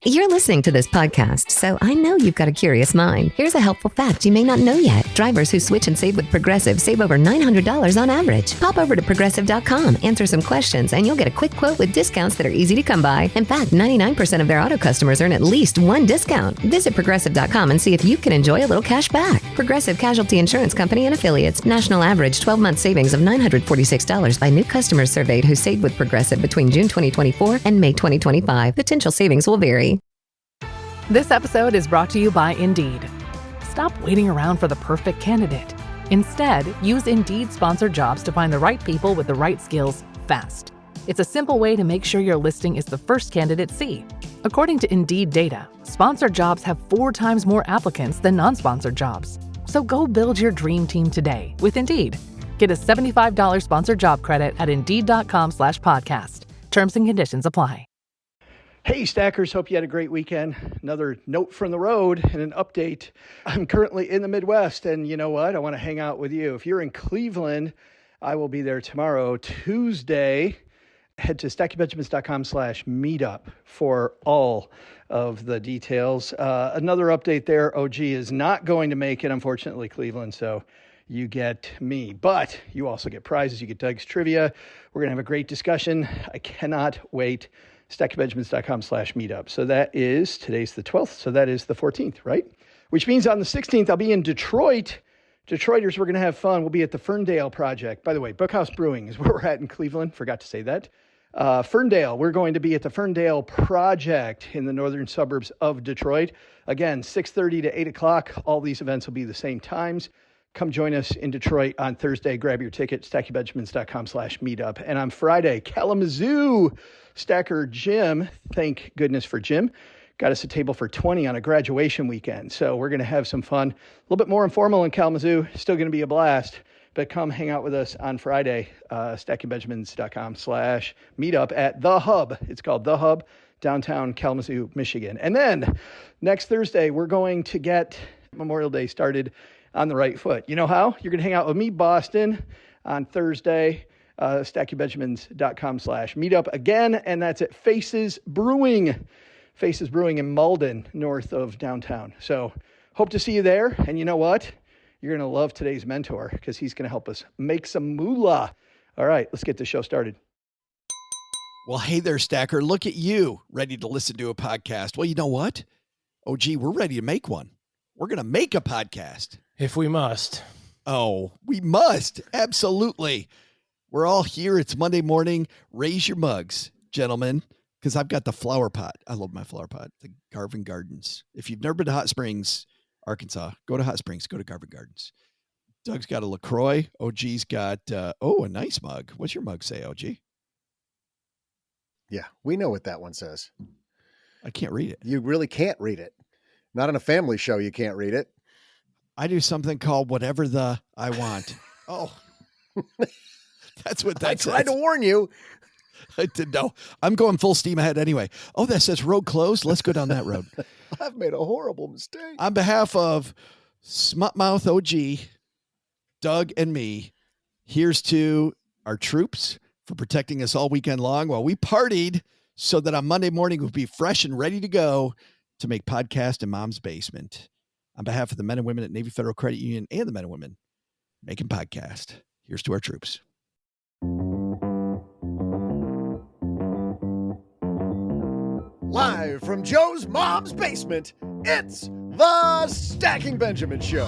You're listening to this podcast, so I know you've got a curious mind. Here's a helpful fact you may not know yet. Drivers who switch and save with Progressive save over $900 on average. Pop over to Progressive.com, answer some questions, and you'll get a quick quote with discounts that are easy to come by. In fact, 99% of their auto customers earn at least one discount. Visit Progressive.com and see if you can enjoy a little cash back. Progressive Casualty Insurance Company and Affiliates. National average 12-month savings of $946 by new customers surveyed who saved with Progressive between June 2024 and May 2025. Potential savings will vary. This episode is brought to you by Indeed. Stop waiting around for the perfect candidate. Instead, use Indeed sponsored jobs to find the right people with the right skills fast. It's a simple way to make sure your listing is the first candidates see. According to Indeed data, sponsored jobs have 4 times more applicants than non-sponsored jobs. So go build your dream team today with Indeed. Get a $75 sponsored job credit at Indeed.com/podcast. Terms and conditions apply. Hey, Stackers. Hope you had a great weekend. Another note from the road and an update. I'm currently in the Midwest, and you know what? I want to hang out with you. If you're in Cleveland, I will be there tomorrow, Tuesday. Head to stackybenjamins.com/meetup for all of the details. Another update there. OG is not going to make it, unfortunately, Cleveland, so you get me. But you also get prizes. You get Doug's trivia. We're going to have a great discussion. I cannot wait. stackybenjamins.com/meetup. So that is, today's the 12th, so that is the 14th, right? Which means on the 16th, I'll be in Detroit. Detroiters, we're going to have fun. We'll be at the Ferndale Project. By the way, Bookhouse Brewing is where we're at in Cleveland. Forgot to say that. Ferndale, we're going to be at the Ferndale Project in the northern suburbs of Detroit. Again, 6:30 to 8 o'clock. All these events will be the same times. Come join us in Detroit on Thursday. Grab your ticket, stackybenjamins.com/meetup. And on Friday, Kalamazoo Stacker Jim, thank goodness for Jim, got us a table for 20 on a graduation weekend. So we're going to have some fun. A little bit more informal in Kalamazoo. Still going to be a blast. But come hang out with us on Friday, stackybenjamins.com/meetup at The Hub. It's called The Hub, downtown Kalamazoo, Michigan. And then next Thursday, we're going to get Memorial Day started on the right foot. You know how? You're going to hang out with me, Boston, on Thursday, stackybenjamins.com/meetup again, and that's at Faces Brewing in Malden, north of downtown. So hope to see you there. And you know what? You're going to love today's mentor because he's going to help us make some moolah. All right, let's get the show started. Well, hey there, Stacker. Look at you, ready to listen to a podcast. Well, you know what? OG, we're ready to make one. We're going to make a podcast. If we must. Oh, we must. Absolutely. We're all here. It's Monday morning. Raise your mugs, gentlemen, because I've got the flower pot. I love my flower pot, the Garvin Gardens. If you've never been to Hot Springs, Arkansas, go to Hot Springs, go to Garvin Gardens. Doug's got a LaCroix. OG's got, a nice mug. What's your mug say, OG? Yeah, we know what that one says. I can't read it. You really can't read it. Not on a family show, you can't read it. I do something called whatever I want. Oh, that's what that says. I tried to warn you. I didn't know. I'm going full steam ahead anyway. Oh, that says road closed. Let's go down that road. I've made a horrible mistake. On behalf of Smutmouth OG, Doug, and me, here's to our troops for protecting us all weekend long while we partied so that on Monday morning we'll be fresh and ready to go to make podcast in Mom's basement. On behalf of the men and women at Navy Federal Credit Union and the men and women making podcast, here's to our troops. Live from Joe's mom's basement, it's the Stacking Benjamin Show.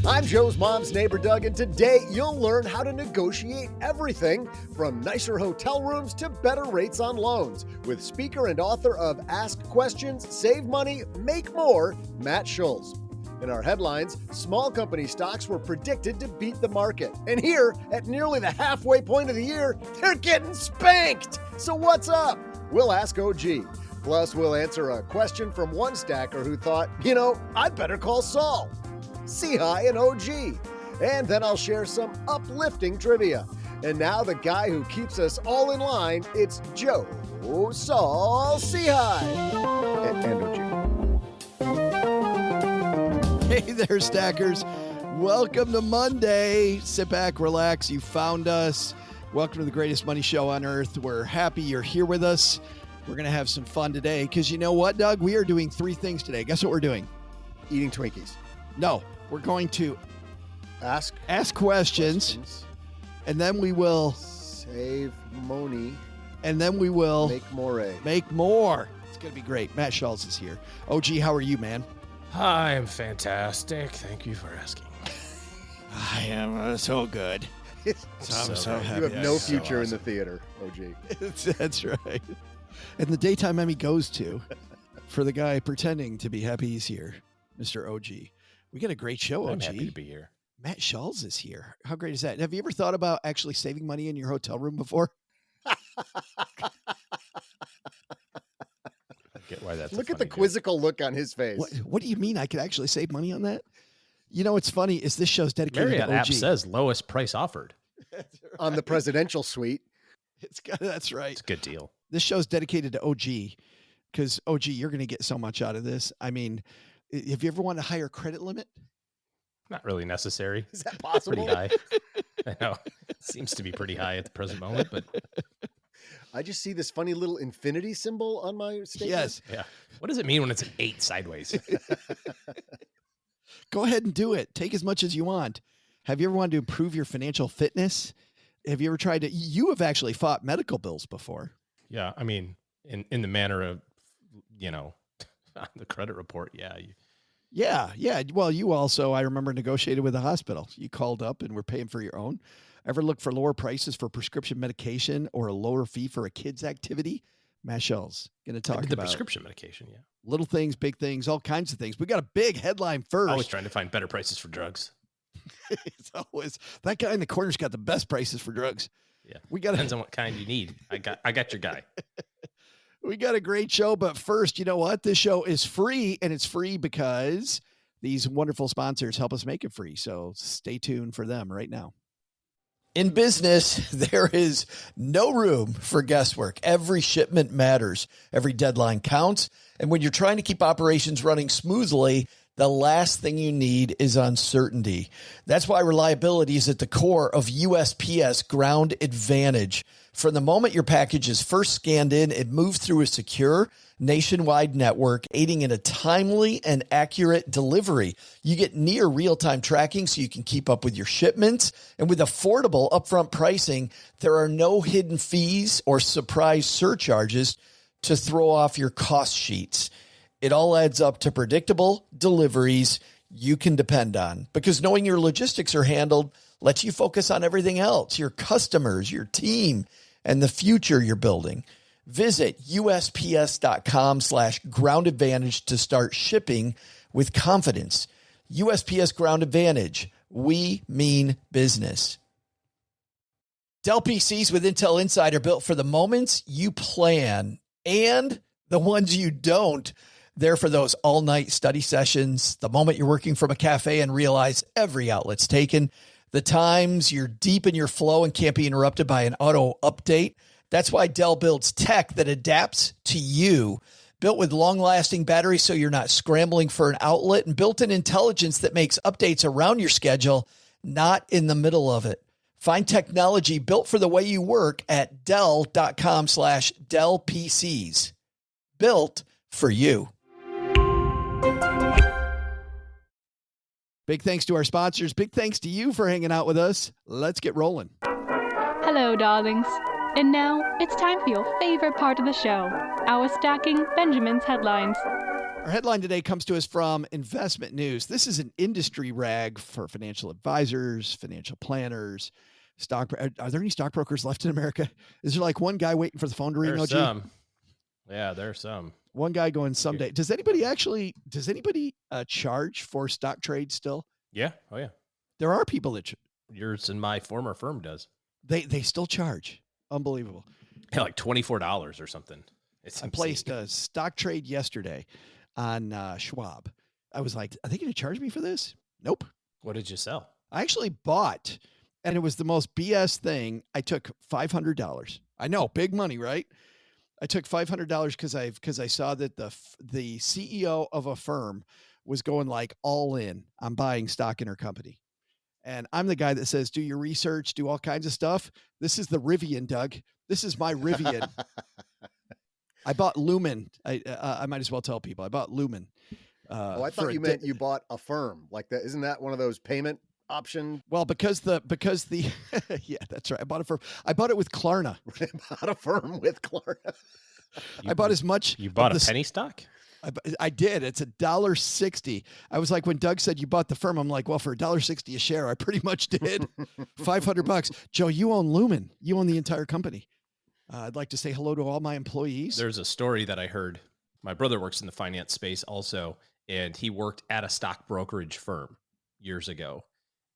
I'm Joe's mom's neighbor, Doug, and today you'll learn how to negotiate everything from nicer hotel rooms to better rates on loans with speaker and author of Ask Questions, Save Money, Make More, Matt Schulz. In our headlines, small company stocks were predicted to beat the market. And here, at nearly the halfway point of the year, they're getting spanked. So what's up? We'll ask OG. Plus, we'll answer a question from one stacker who thought, I'd better call Saul. See hi and OG. And then I'll share some uplifting trivia. And now the guy who keeps us all in line, it's Joe Saul See hi. And OG. Hey there, Stackers. Welcome to Monday. Sit back, relax. You found us. Welcome to the greatest money show on earth. We're happy you're here with us. We're going to have some fun today because you know what, Doug? We are doing 3 things today. Guess what we're doing? Eating Twinkies. No, we're going to Ask questions, and then we will save money, and then we will make more. It's going to be great. Matt Schulz is here. OG, how are you, man? I am fantastic. Thank you for asking. I am so good. I'm so happy. You have no so future in awesome. the theater, OG. That's right. And the daytime Emmy goes to, for the guy pretending to be happy he's here, Mr. OG. We got a great show, OG. I'm happy to be here. Matt Schulz is here. How great is that? Have you ever thought about actually saving money in your hotel room before? I get why that's. Look at the quizzical look on his face. What do you mean I could actually save money on that? You know, what's funny is this show's dedicated Marriott to OG. app says lowest price offered. On the presidential suite. That's right. It's a good deal. This show's dedicated to OG because OG, you're going to get so much out of this. I mean, have you ever wanted a higher credit limit? Not really necessary. Is that possible? Pretty high. I know. Seems to be pretty high at the present moment, but I just see this funny little infinity symbol on my statement. Yes. yeah. What does it mean when it's an 8 sideways? Go ahead and do it. Take as much as you want. Have you ever wanted to improve your financial fitness? Have you ever tried to? You have actually fought medical bills before. Yeah. I mean, in the manner of, on the credit report. Yeah. Yeah. Well, you also, I remember, negotiated with the hospital. You called up and were paying for your own. Ever look for lower prices for prescription medication or a lower fee for a kid's activity? Matt Schulz going to talk I did the about prescription medication. Yeah. little things, big things, all kinds of things. We got a big headline first. Always trying to find better prices for drugs. It's always that guy in the corner's got the best prices for drugs. Yeah. We got Depends on what kind you need. I got your guy. We got a great show, but first, you know what? This show is free, and it's free because these wonderful sponsors help us make it free. So stay tuned for them right now. In business, there is no room for guesswork. Every shipment matters. Every deadline counts. And when you're trying to keep operations running smoothly, the last thing you need is uncertainty. That's why reliability is at the core of USPS Ground Advantage. From the moment your package is first scanned in, it moves through a secure nationwide network, aiding in a timely and accurate delivery. You get near real-time tracking so you can keep up with your shipments. And with affordable upfront pricing, there are no hidden fees or surprise surcharges to throw off your cost sheets. It all adds up to predictable deliveries you can depend on, because knowing your logistics are handled lets you focus on everything else, your customers, your team, and the future you're building. Visit USPS.com/Ground Advantage to start shipping with confidence. USPS Ground Advantage. We mean business. Dell PCs with Intel Inside are built for the moments you plan and the ones you don't. They're for those all-night study sessions, the moment you're working from a cafe and realize every outlet's taken, the times you're deep in your flow and can't be interrupted by an auto update. That's why Dell builds tech that adapts to you. Built with long-lasting batteries so you're not scrambling for an outlet, and built-in intelligence that makes updates around your schedule, not in the middle of it. Find technology built for the way you work at Dell.com/Dell PCs. Built for you. Big thanks to our sponsors. Big thanks to you for hanging out with us. Let's get rolling. Hello, darlings. And now it's time for your favorite part of the show, our Stacking Benjamin's headlines. Our headline today comes to us from Investment News. This is an industry rag for financial advisors, financial planners, stock. Are there any stockbrokers left in America? Is there like one guy waiting for the phone to ring? There's some. Yeah, there's some. One guy going someday. Does anybody charge for stock trades still? Yeah. Oh, yeah. There are people that Yours and my former firm does. They still charge. Unbelievable. Yeah, like $24 or something. It's I placed a stock trade yesterday on Schwab. I was like, are they going to charge me for this? Nope. What did you sell? I actually bought, and it was the most BS thing. I took $500. I know, big money, right? I took $500 because I saw that the CEO of a firm was going like all in on buying stock in her company. And I'm the guy that says, do your research, do all kinds of stuff. This is the Rivian, Doug. This is my Rivian. I bought Lumen. I might as well tell people I bought Lumen. I thought you meant you bought a firm like that. Isn't that one of those payment option? Well, because the yeah, that's right. I bought a firm. I bought it with Klarna. Bought a firm with Klarna. I bought as much. You bought a penny stock? I did. It's $1.60. I was like, when Doug said you bought the firm, I'm like, well, for $1.60 a share, I pretty much did. $500. Joe, you own Lumen. You own the entire company. I'd like to say hello to all my employees. There's a story that I heard. My brother works in the finance space also, and he worked at a stock brokerage firm years ago.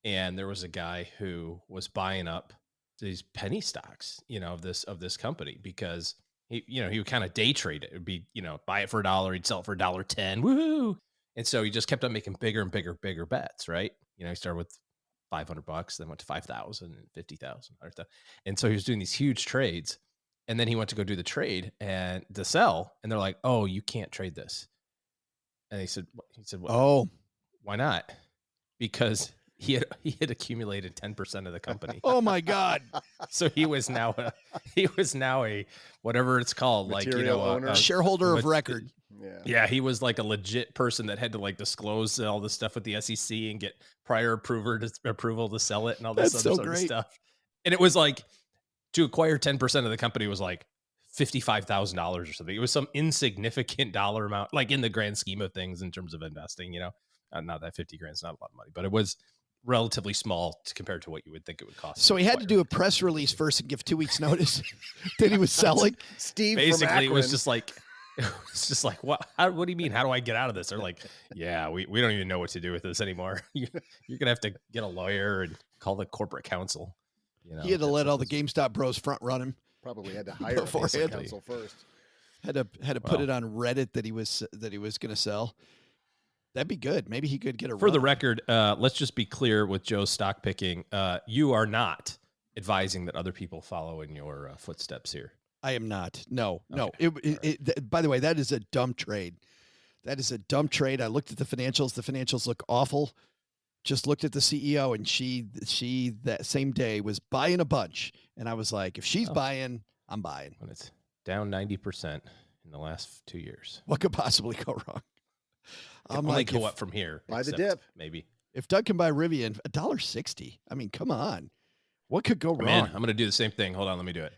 And there was a guy who was buying up these penny stocks, of this company, because he would kind of day trade it. It would be, buy it for $1, he'd sell it for $1.10. Woohoo! And so he just kept on making bigger and bigger bets, right? He started with $500, then went to 5,000 and 50,000. And so he was doing these huge trades. And then he went to go do the trade and to sell. And they're like, oh, you can't trade this. And he said, well, oh, why not? Because he had accumulated 10% of the company. Oh my God. So he was now a whatever it's called, Material owner. A shareholder of record. Yeah, he was like a legit person that had to disclose all this stuff with the SEC and get prior approval to sell it and all this other sort of stuff. And it was like, to acquire 10% of the company was like $55,000 or something. It was some insignificant dollar amount, in the grand scheme of things in terms of investing, not that 50 grand is not a lot of money, but it was relatively small compared to what you would think it would cost. So he had to do a press release first and give 2 weeks notice that he was selling. Steve, basically, it was just like, what? What do you mean? How do I get out of this? They're like, yeah, we don't even know what to do with this anymore. You're gonna have to get a lawyer and call the corporate counsel. He had to let all the GameStop bros front run him. Probably had to hire a counsel first. Had to put it on Reddit that he was going to sell. That'd be good. Maybe he could get a. For the record, let's just be clear with Joe's stock picking. You are not advising that other people follow in your footsteps here. I am not. No. Okay. By the way, that is a dumb trade. That is a dumb trade. I looked at the financials. The financials look awful. Just looked at the CEO, and she that same day was buying a bunch. And I was like, if she's buying, I'm buying. When it's down 90% in the last 2 years. What could possibly go wrong? I'm like, go up from here. Buy the dip. Maybe. If Doug can buy Rivian, $1.60. I mean, come on. What could go wrong? I'm going to do the same thing. Hold on. Let me do it.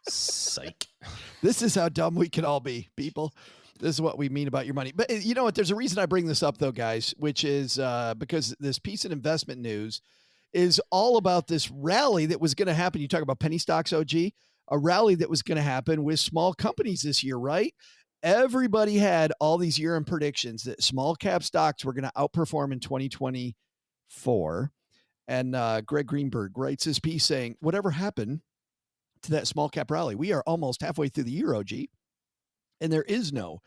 Psych. This is how dumb we can all be, people. This is what we mean about your money. But you know what? There's a reason I bring this up, though, guys, which is because this piece of investment news is all about this rally that was going to happen. You talk about penny stocks, OG, a rally that was going to happen with small companies this year, right? Everybody had all these year-end predictions that small cap stocks were going to outperform in 2024. And Greg Greenberg writes his piece saying, whatever happened to that small cap rally? We are almost halfway through the year, OG. And there is no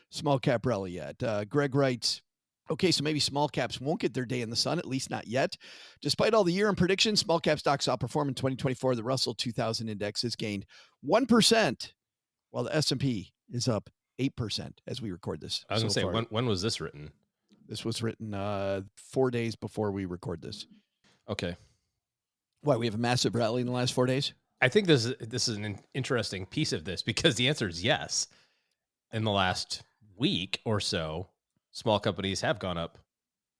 small cap rally yet. Greg writes, okay, so maybe small caps won't get their day in the sun, at least not yet. Despite all the year-end predictions, small cap stocks outperform in 2024. The Russell 2000 index has gained 1%, while the S&P is up 8% as we record this. I was going to say, when was this written? This was written 4 days before we record this. Okay. Why, we have a massive rally in the last 4 days? I think this is an interesting piece of this because the answer is yes. In the last week or so, small companies have gone up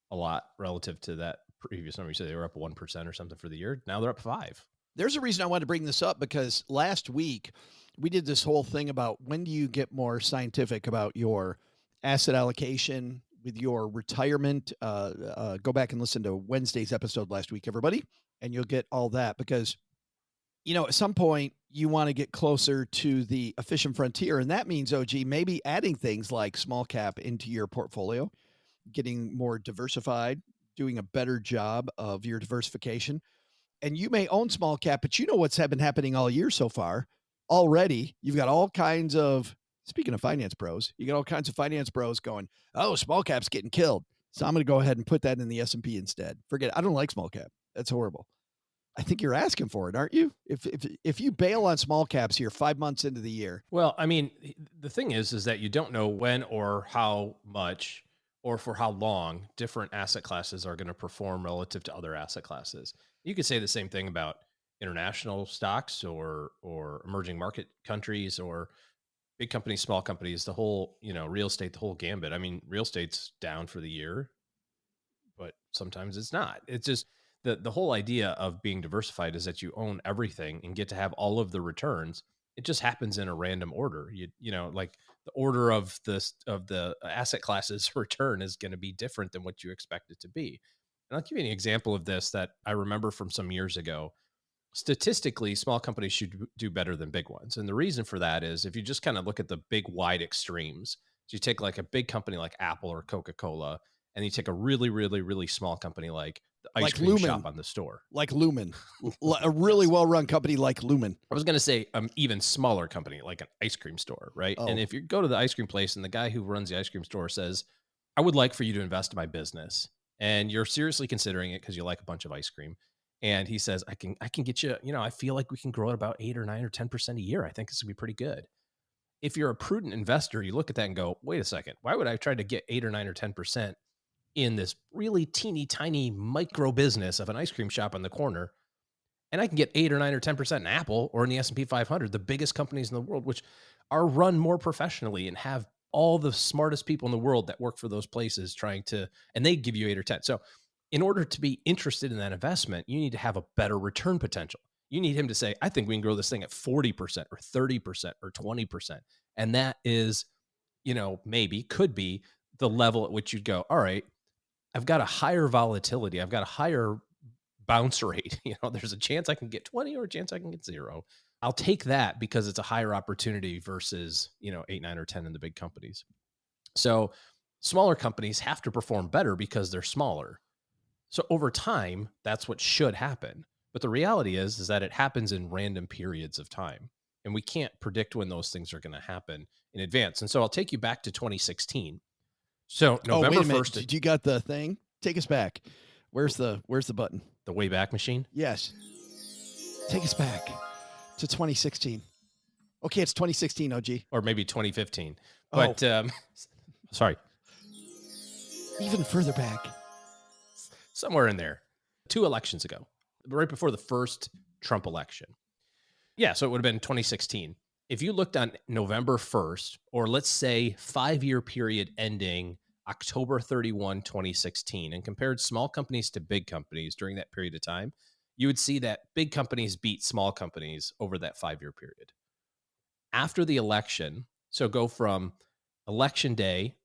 a lot relative to that previous number. You said they were up 1% or something for the year. Now they're up 5%. There's a reason I wanted to bring this up because last week we did this whole thing about when do you get more scientific about your asset allocation with your retirement. Go back and listen to Wednesday's episode last week, everybody, and you'll get all that because, at some point you want to get closer to the efficient frontier. And that means, OG, maybe adding things like small cap into your portfolio, getting more diversified, doing a better job of your diversification. And you may own small cap, but you know what's been happening all year so far already. You've got all kinds of, speaking of finance bros, you got all kinds of finance bros going, oh, small cap's getting killed. So I'm going to go ahead and put that in the S&P instead. Forget it. I don't like small cap. That's horrible. I think you're asking for it, aren't you? If you bail on small caps here 5 months into the year. Well, I mean, the thing is that you don't know when or how much or for how long different asset classes are going to perform relative to other asset classes. You could say the same thing about international stocks or emerging market countries or big companies, small companies, the whole, real estate, the whole gambit. I mean, real estate's down for the year, but sometimes it's not. It's just the whole idea of being diversified is that you own everything and get to have all of the returns. It just happens in a random order. Like the order of the asset classes return is going to be different than what you expect it to be. And I'll give you an example of this that I remember from some years ago. Statistically, small companies should do better than big ones. And the reason for that is if you just kind of look at the big wide extremes, so you take like a big company like Apple or Coca-Cola, and you take a really, really, really small company like the ice cream Lumen. shop on the store. Like Lumen, a really well-run company like Lumen. I was going to say even smaller company like an ice cream store, right? Oh. And if you go to the ice cream place and the guy who runs the ice cream store says, I would like for you to invest in my business, and you're seriously considering it because you like a bunch of ice cream. And he says, I can get you, I feel like we can grow at about 8 or 9 or 10% a year. I think this would be pretty good. If you're a prudent investor, you look at that and go, wait a second, why would I try to get 8 or 9 or 10% in this really teeny tiny micro business of an ice cream shop on the corner? And I can get 8 or 9 or 10% in Apple or in the S&P 500, the biggest companies in the world, which are run more professionally and have all the smartest people in the world that work for those places and they give you 8 or 10. So in order to be interested in that investment, you need to have a better return potential. You need him to say, I think we can grow this thing at 40% or 30% or 20%. And that is, maybe could be the level at which you'd go, all right, I've got a higher volatility. I've got a higher bounce rate. There's a chance I can get 20 or a chance I can get 0. I'll take that because it's a higher opportunity versus, 8, 9, or 10 in the big companies. So smaller companies have to perform better because they're smaller. So over time, that's what should happen. But the reality is that it happens in random periods of time. And we can't predict when those things are going to happen in advance. And so I'll take you back to 2016. So November 1st. Did you got the thing? Take us back. Where's the button? The Wayback Machine? Yes. Take us back to 2016. Okay, it's 2016, OG. Or maybe 2015. But, sorry. Even further back. Somewhere in there, 2 elections ago, right before the first Trump election. Yeah, so it would have been 2016. If you looked on November 1st, or let's say 5-year period ending October 31, 2016, and compared small companies to big companies during that period of time, you would see that big companies beat small companies over that 5-year period. After the election, so go from election day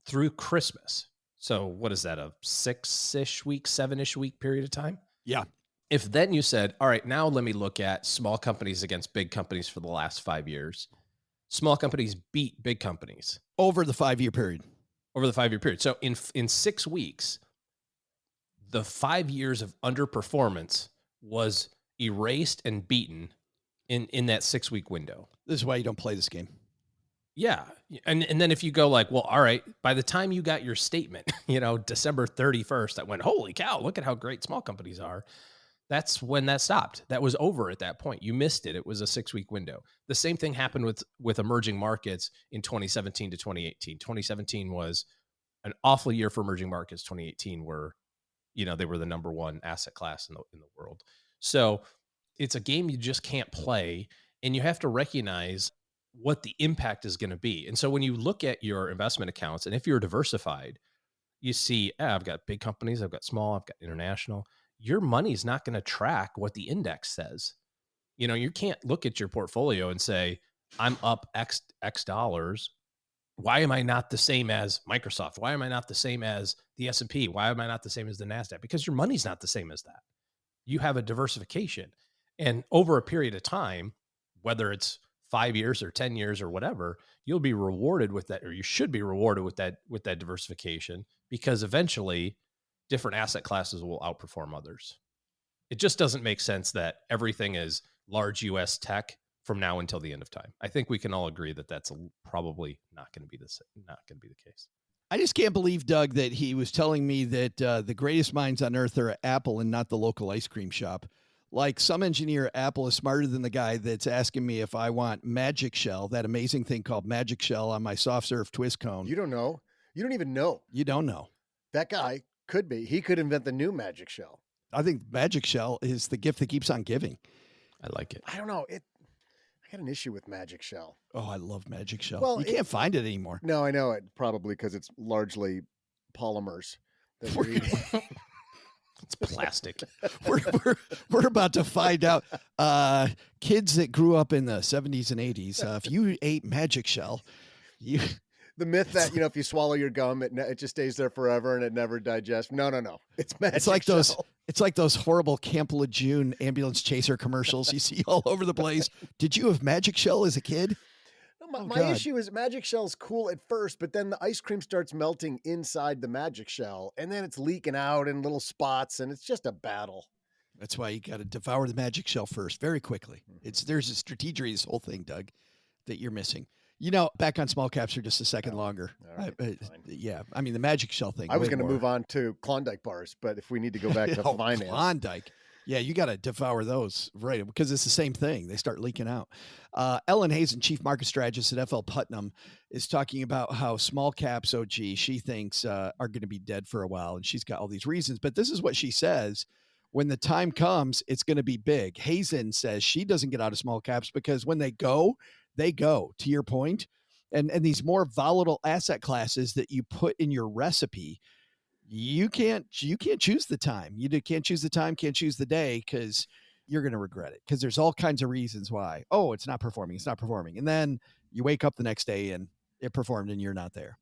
through Christmas. So what is that, a 6-ish week, 7-ish week period of time? Yeah. If then you said, all right, now let me look at small companies against big companies for the last 5 years. Small companies beat big companies. Over the 5-year period. Over the 5-year period. So in 6 weeks, the 5 years of underperformance was erased and beaten in that 6-week window. This is why you don't play this game. Yeah. And then if you go like, well, all right, by the time you got your statement, December 31st, that went, holy cow, look at how great small companies are. That's when that stopped. That was over at that point. You missed it. It was a 6-week window. The same thing happened with emerging markets in 2017 to 2018. 2017 was an awful year for emerging markets. 2018 were, they were the number 1 asset class in the world. So it's a game you just can't play, and you have to recognize what the impact is going to be. And so when you look at your investment accounts, and if you're diversified, you see, I've got big companies, I've got small, I've got international. Your money is not going to track what the index says. You can't look at your portfolio and say, I'm up X dollars. Why am I not the same as Microsoft? Why am I not the same as the S&P? Why am I not the same as the NASDAQ? Because your money's not the same as that. You have a diversification. And over a period of time, whether it's 5 years or 10 years or whatever, you'll be rewarded with that, or you should be rewarded with that diversification, because eventually different asset classes will outperform others. It just doesn't make sense that everything is large US tech from now until the end of time. I think we can all agree that that's probably not going to be the case. I just can't believe, Doug, that he was telling me that the greatest minds on earth are at Apple and not the local ice cream shop. Like some engineer at Apple is smarter than the guy that's asking me if I want Magic Shell, that amazing thing called Magic Shell on my soft serve twist cone. You don't know. You don't even know. You don't know. That guy could be. He could invent the new magic shell. I think magic shell is the gift that keeps on giving. I like it. I don't know. I got an issue with magic shell. Oh, I love magic shell. Well, you can't find it anymore. No, I know it probably because it's largely polymers that you're eating. It's plastic. We're about to find out. Kids that grew up in the 70s and 80s, if you ate magic shell, the myth that, if you swallow your gum, it just stays there forever and it never digests. No. It's magic shell. It's like those horrible Camp Lejeune ambulance chaser commercials you see all over the place. Did you have magic shell as a kid? No, my issue is magic shell's cool at first, but then the ice cream starts melting inside the magic shell, and then it's leaking out in little spots, and it's just a battle. That's why you got to devour the magic shell first, very quickly. There's a strategy to this whole thing, Doug, that you're missing. Back on small caps for just a second longer. All right, yeah, I mean the magic shell thing. I was going to move on to Klondike bars, but if we need to go back to finance, Klondike. Yeah, you got to devour those, right? Because it's the same thing. They start leaking out. Ellen Hazen, chief market strategist at FL Putnam, is talking about how small caps, she thinks are going to be dead for a while. And she's got all these reasons. But this is what she says. When the time comes, it's going to be big. Hazen says she doesn't get out of small caps because when they go, to your point. And these more volatile asset classes that you put in your recipe, you can't choose the time. You can't choose the time, can't choose the day, because you're going to regret it, because there's all kinds of reasons why. Oh, it's not performing. And then you wake up the next day and it performed and you're not there.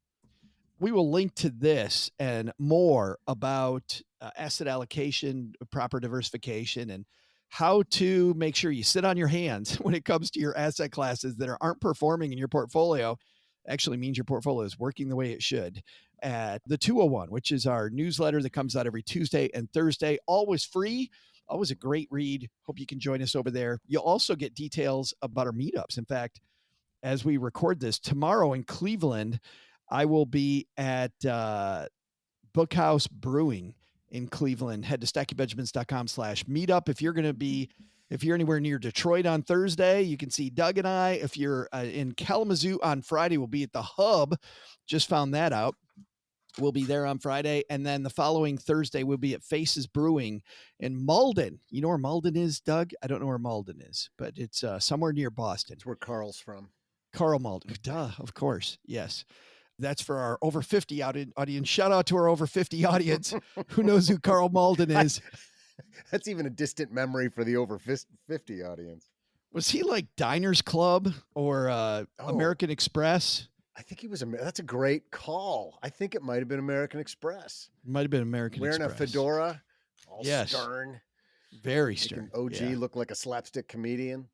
We will link to this and more about asset allocation, proper diversification, and how to make sure you sit on your hands when it comes to your asset classes that aren't performing in your portfolio. Actually means your portfolio is working the way it should, at the 201, which is our newsletter that comes out every Tuesday and Thursday. Always free, always a great read. Hope you can join us over there. You'll also get details about our meetups. In fact, as we record this, tomorrow in Cleveland, I will be at Bookhouse Brewing in Cleveland. Head to stackingbenjamins.com/meetup. If you're anywhere near Detroit on Thursday, you can see Doug and I. If you're in Kalamazoo on Friday, we'll be at the Hub. Just found that out. We'll be there on Friday. And then the following Thursday, we'll be at Faces Brewing in Malden. You know where Malden is, Doug? I don't know where Malden is, but it's somewhere near Boston. It's where Carl's from. Carl Malden. Duh, of course. Yes. That's for our over 50 audience. Shout out to our over 50 audience. Who knows who Carl Malden is? That's even a distant memory for the over 50 audience. Was he like Diners Club or American Express? I think he was. That's a great call. I think it might have been American Express. Might have been American Express. Wearing a fedora, all stern. Very stern. OG look like a slapstick comedian.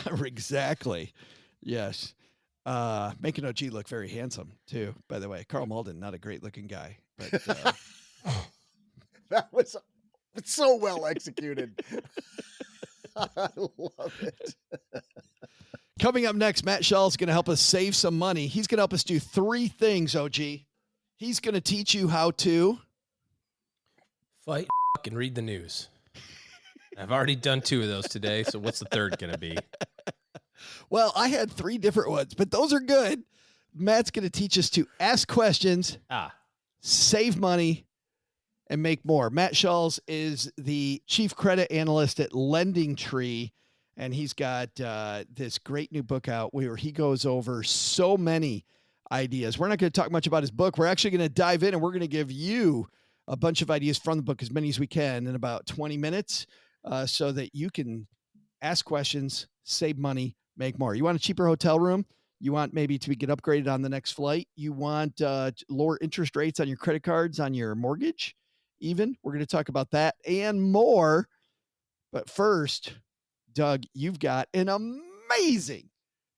Exactly. Yes. Making OG look very handsome too, by the way. Carl Malden, not a great looking guy, but that was so well executed. I love it. Coming up next, Matt Schulz is going to help us save some money. He's going to help us do 3 things, OG. He's going to teach you how to fight and read the news. I've already done 2 of those today, so what's the third going to be? Well, I had 3 different ones, but those are good. Matt's going to teach us to ask questions, save money, and make more. Matt Schulz is the chief credit analyst at Lending Tree, and he's got this great new book out where he goes over so many ideas. We're not going to talk much about his book. We're actually going to dive in, and we're going to give you a bunch of ideas from the book, as many as we can, in about 20 minutes, so that you can ask questions, save money, make more. You want a cheaper hotel room? You want maybe to get upgraded on the next flight? You want lower interest rates on your credit cards, on your mortgage even? We're going to talk about that and more. But first, Doug, you've got an amazing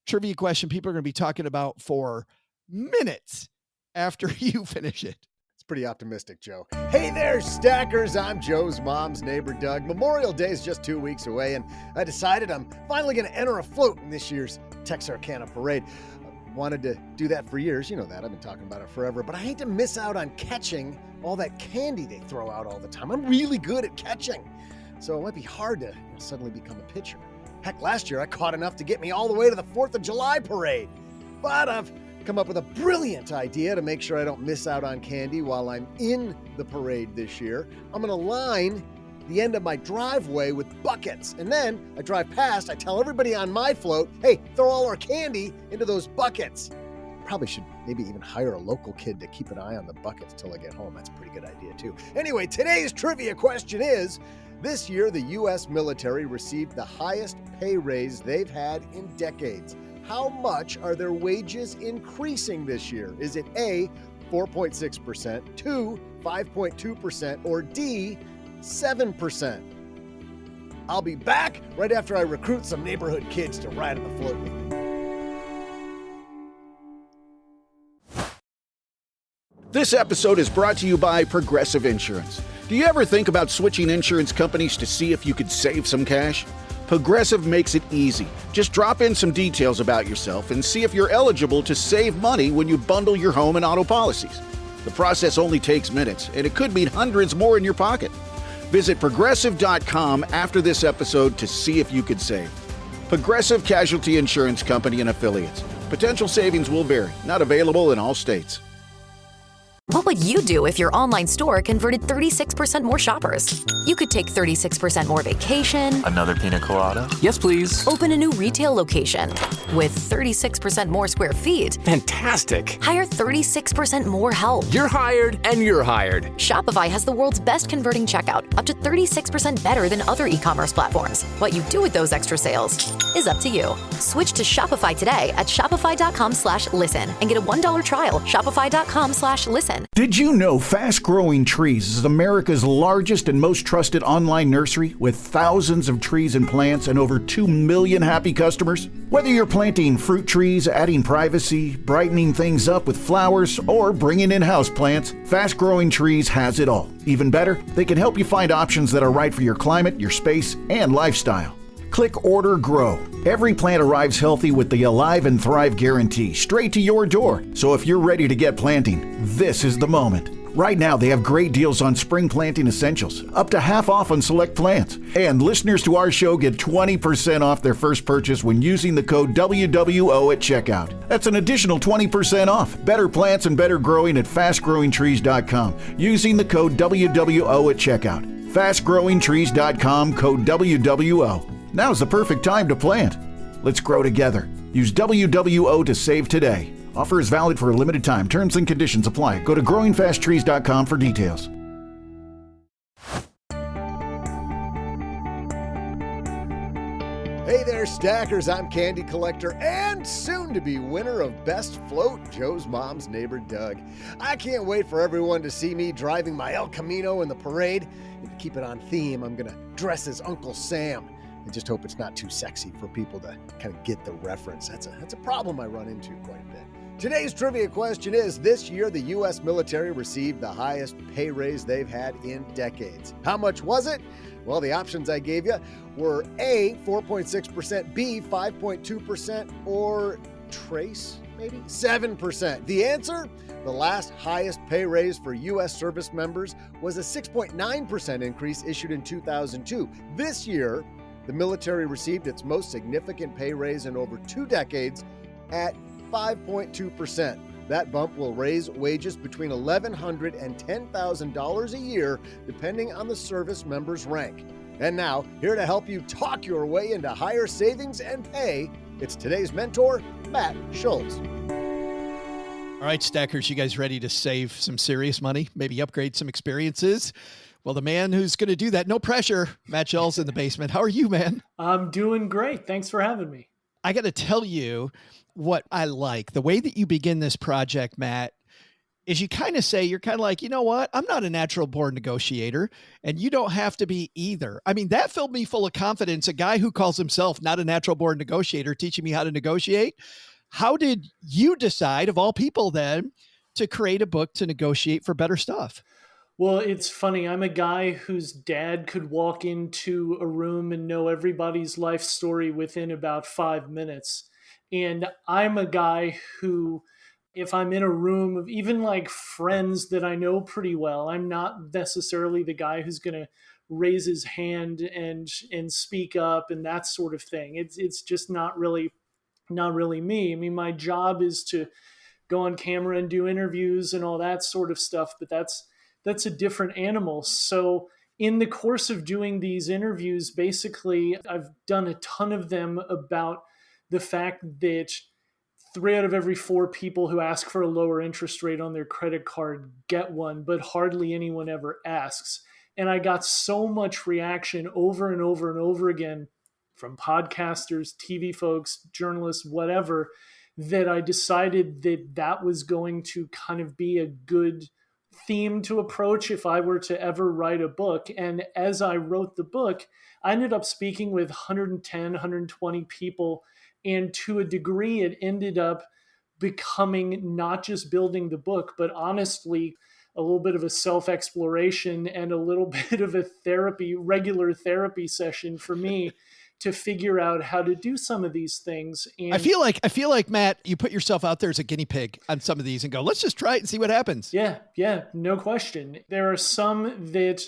trivia question people are going to be talking about for minutes after you finish it. It's pretty optimistic, Joe. Hey there, stackers. I'm Joe's mom's neighbor, Doug. Memorial Day is just 2 weeks away, and I decided I'm finally going to enter a float in this year's Texarkana Parade. I wanted to do that for years. You know that. I've been talking about it forever, but I hate to miss out on catching all that candy they throw out all the time. I'm really good at catching, so it might be hard to suddenly become a pitcher. Heck, last year I caught enough to get me all the way to the 4th of July parade, but I've come up with a brilliant idea to make sure I don't miss out on candy while I'm in the parade this year. I'm going to line the end of my driveway with buckets. And then I drive past, I tell everybody on my float, hey, throw all our candy into those buckets. Probably should maybe even hire a local kid to keep an eye on the buckets till I get home. That's a pretty good idea too. Anyway, today's trivia question is, this year the U.S. military received the highest pay raise they've had in decades. How much are their wages increasing this year? Is it A, 4.6%, 2, 5.2%, or D, 7%? I'll be back right after I recruit some neighborhood kids to ride on the float with me. This episode is brought to you by Progressive Insurance. Do you ever think about switching insurance companies to see if you could save some cash? Progressive makes it easy. Just drop in some details about yourself and see if you're eligible to save money when you bundle your home and auto policies. The process only takes minutes, and it could mean hundreds more in your pocket. Visit Progressive.com after this episode to see if you could save. Progressive Casualty Insurance Company and Affiliates. Potential savings will vary. Not available in all states. What would you do if your online store converted 36% more shoppers? You could take 36% more vacation. Another pina colada? Yes, please. Open a new retail location with 36% more square feet. Fantastic. Hire 36% more help. You're hired and you're hired. Shopify has the world's best converting checkout, up to 36% better than other e-commerce platforms. What you do with those extra sales is up to you. Switch to Shopify today at shopify.com/listen and get a $1 trial. Shopify.com/listen. Did you know Fast Growing Trees is America's largest and most trusted online nursery with thousands of trees and plants and over 2 million happy customers? Whether you're planting fruit trees, adding privacy, brightening things up with flowers, or bringing in house plants, Fast Growing Trees has it all. Even better, they can help you find options that are right for your climate, your space, and lifestyle. Click Order Grow. Every plant arrives healthy with the Alive and Thrive guarantee straight to your door. So if you're ready to get planting, this is the moment. Right now, they have great deals on spring planting essentials, up to half off on select plants. And listeners to our show get 20% off their first purchase when using the code WWO at checkout. That's an additional 20% off. Better plants and better growing at fastgrowingtrees.com using the code WWO at checkout. Fastgrowingtrees.com, code WWO. Now's the perfect time to plant. Let's grow together. Use WWO to save today. Offer is valid for a limited time. Terms and conditions apply. Go to growingfasttrees.com for details. Hey there, stackers. I'm Candy Collector and soon-to-be winner of Best Float, Joe's Mom's Neighbor Doug. I can't wait for everyone to see me driving my El Camino in the parade. And to keep it on theme, I'm going to dress as Uncle Sam. I just hope it's not too sexy for people to kind of get the reference. That's a problem I run into quite a bit. Today's trivia question is, this year the U.S. military received the highest pay raise they've had in decades. How much was it? Well, the options I gave you were A, 4.6%, B, 5.2%, or trace, maybe 7%. The answer? The last highest pay raise for U.S. service members was a 6.9% increase issued in 2002. This year, the military received its most significant pay raise in over 2 decades at 5.2%. That bump will raise wages between $1,100 and $10,000 a year, depending on the service member's rank. And now, here to help you talk your way into higher savings and pay, it's today's mentor, Matt Schulz. All right, stackers, you guys ready to save some serious money? Maybe upgrade some experiences? Well, the man who's going to do that, no pressure, Matt Schulz in the basement. How are you, man? I'm doing great. Thanks for having me. I got to tell you what I like. The way that you begin this project, Matt, is you kind of say, you're kind of like, you know what? I'm not a natural born negotiator, and you don't have to be either. I mean, that filled me full of confidence. A guy who calls himself not a natural born negotiator teaching me how to negotiate. How did you decide, of all people then, to create a book to negotiate for better stuff? Well, it's funny. I'm a guy whose dad could walk into a room and know everybody's life story within about 5 minutes. And I'm a guy who, if I'm in a room of even like friends that I know pretty well, I'm not necessarily the guy who's going to raise his hand and speak up and that sort of thing. It's just not really me. I mean, my job is to go on camera and do interviews and all that sort of stuff, but that's a different animal. So in the course of doing these interviews, basically, I've done a ton of them about the fact that 3 out of every 4 people who ask for a lower interest rate on their credit card get one, but hardly anyone ever asks. And I got so much reaction over and over and over again from podcasters, TV folks, journalists, whatever, that I decided that that was going to kind of be a good theme to approach if I were to ever write a book. And as I wrote the book, I ended up speaking with 110, 120 people. And to a degree, it ended up becoming not just building the book, but honestly, a little bit of a self-exploration and a little bit of a regular therapy session for me to figure out how to do some of these things. And I feel like Matt, you put yourself out there as a guinea pig on some of these and go, let's just try it and see what happens. Yeah, no question. There are some that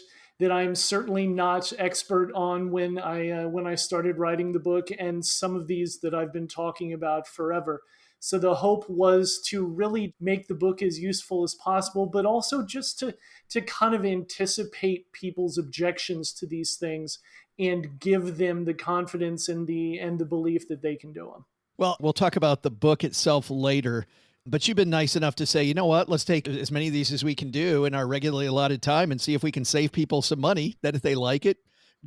I'm certainly not expert on when I started writing the book, and some of these that I've been talking about forever. So the hope was to really make the book as useful as possible, but also just to kind of anticipate people's objections to these things and give them the confidence and the belief that they can do them. Well, we'll talk about the book itself later, but you've been nice enough to say, you know what, let's take as many of these as we can do in our regularly allotted time and see if we can save people some money, that if they like it,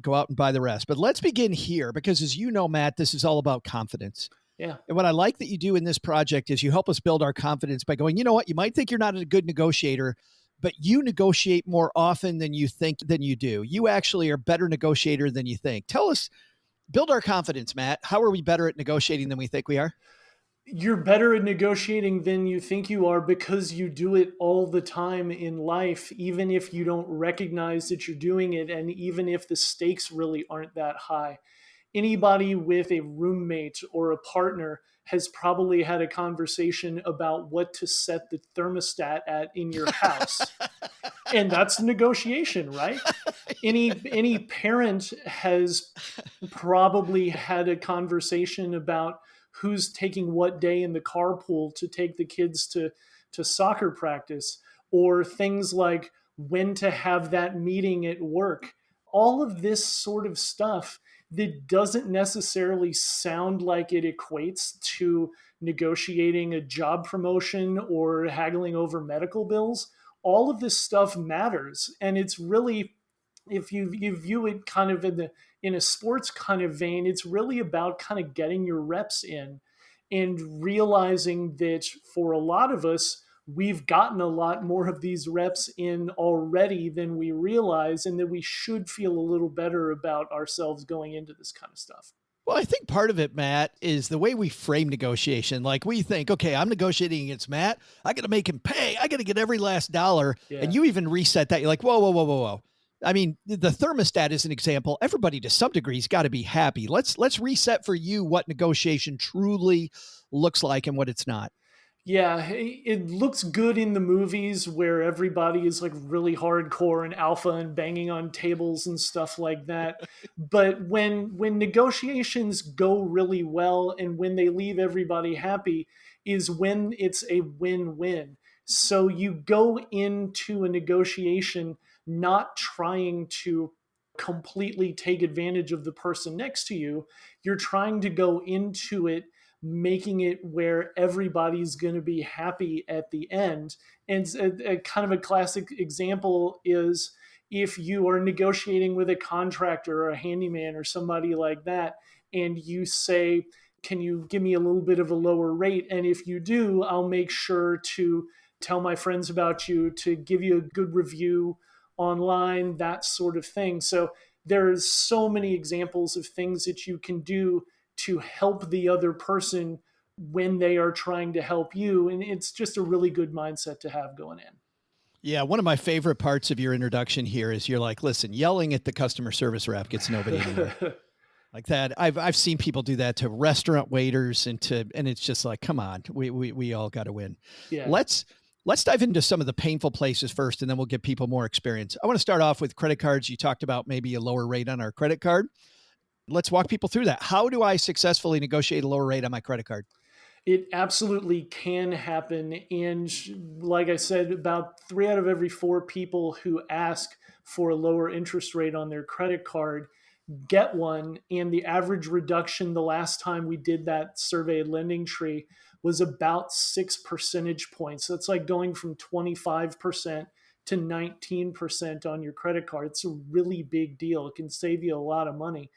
go out and buy the rest. But let's begin here because, as you know, Matt, this is all about confidence. Yeah. And what I like that you do in this project is you help us build our confidence by going, you know what, you might think you're not a good negotiator, but you negotiate more often than you think than you do. You actually are a better negotiator than you think. Tell us, build our confidence, Matt. How are we better at negotiating than we think we are? You're better at negotiating than you think you are because you do it all the time in life, even if you don't recognize that you're doing it, and even if the stakes really aren't that high. Anybody with a roommate or a partner has probably had a conversation about what to set the thermostat at in your house. And that's negotiation, right? Any parent has probably had a conversation about who's taking what day in the carpool to take the kids to soccer practice, or things like when to have that meeting at work. All of this sort of stuff that doesn't necessarily sound like it equates to negotiating a job promotion or haggling over medical bills. All of this stuff matters. And it's really, if you view it kind of in a sports kind of vein, it's really about kind of getting your reps in and realizing that for a lot of us, we've gotten a lot more of these reps in already than we realize, and that we should feel a little better about ourselves going into this kind of stuff. Well, I think part of it, Matt, is the way we frame negotiation. Like we think, okay, I'm negotiating against Matt. I got to make him pay. I got to get every last dollar. Yeah. And you even reset that. You're like, whoa. I mean, the thermostat is an example. Everybody to some degree has got to be happy. Let's reset for you what negotiation truly looks like and what it's not. Yeah, it looks good in the movies where everybody is like really hardcore and alpha and banging on tables and stuff like that. But when negotiations go really well and when they leave everybody happy is when it's a win-win. So you go into a negotiation not trying to completely take advantage of the person next to you. You're trying to go into it making it where everybody's going to be happy at the end. And a kind of a classic example is if you are negotiating with a contractor or a handyman or somebody like that, and you say, can you give me a little bit of a lower rate? And if you do, I'll make sure to tell my friends about you, to give you a good review online, that sort of thing. So there's so many examples of things that you can do to help the other person when they are trying to help you. And it's just a really good mindset to have going in. Yeah. One of my favorite parts of your introduction here is you're like, listen, yelling at the customer service rep gets nobody anywhere. Like that. I've seen people do that to restaurant waiters and it's just like, come on, we all got to win. Yeah. Let's dive into some of the painful places first, and then we'll give people more experience. I want to start off with credit cards. You talked about maybe a lower rate on our credit card. Let's walk people through that. How do I successfully negotiate a lower rate on my credit card? It absolutely can happen. And like I said, about 3 out of every 4 people who ask for a lower interest rate on their credit card get one. And the average reduction the last time we did that survey at Lending Tree was about 6 percentage points. So it's like going from 25% to 19% on your credit card. It's a really big deal. It can save you a lot of money.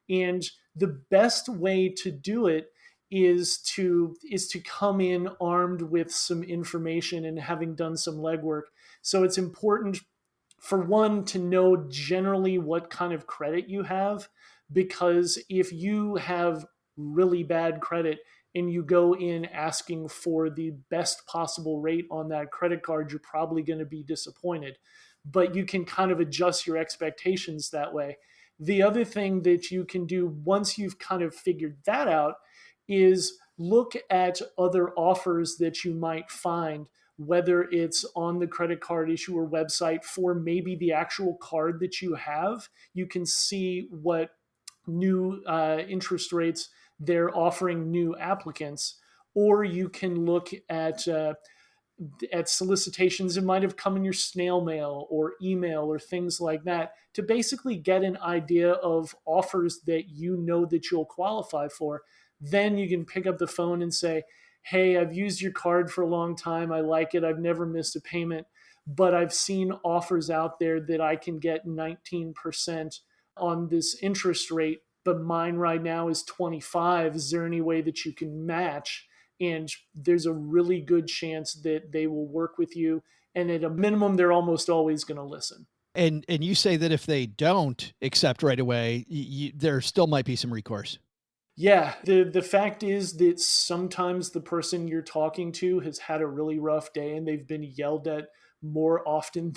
And the best way to do it is to come in armed with some information and having done some legwork. So it's important, for one, to know generally what kind of credit you have, because if you have really bad credit and you go in asking for the best possible rate on that credit card, you're probably going to be disappointed. But you can kind of adjust your expectations that way. The other thing that you can do once you've kind of figured that out is look at other offers that you might find, whether it's on the credit card issuer website for maybe the actual card that you have. You can see what new interest rates they're offering new applicants, or you can look at solicitations that might have come in your snail mail or email or things like that, to basically get an idea of offers that you know that you'll qualify for. Then you can pick up the phone and say, hey, I've used your card for a long time. I like it. I've never missed a payment, but I've seen offers out there that I can get 19% on this interest rate, but mine right now is 25. Is there any way that you can match? And there's a really good chance that they will work with you. And at a minimum, they're almost always going to listen. And you say that if they don't accept right away, there still might be some recourse. Yeah, the fact is that sometimes the person you're talking to has had a really rough day and they've been yelled at more often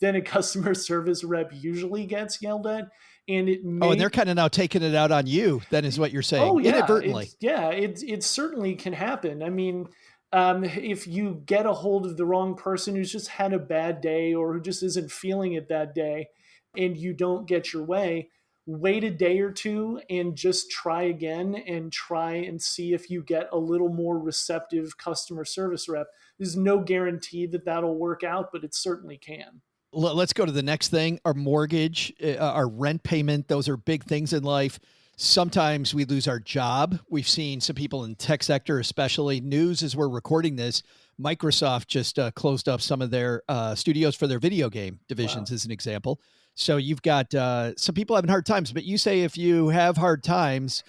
than a customer service rep usually gets yelled at. And it may, and they're kind of now taking it out on you, then, is what you're saying. Oh, yeah, inadvertently. It certainly can happen. I mean, if you get a hold of the wrong person who's just had a bad day or who just isn't feeling it that day, and you don't get your way, wait a day or two and just try again and try and see if you get a little more receptive customer service rep. There's no guarantee that that'll work out, but it certainly can. Let's go to the next thing. Our mortgage, our rent payment. Those are big things in life. Sometimes we lose our job. We've seen some people in the tech sector, especially news as we're recording this. Microsoft just closed up some of their studios for their video game divisions, as an example. So you've got some people having hard times, but you say if you have hard times,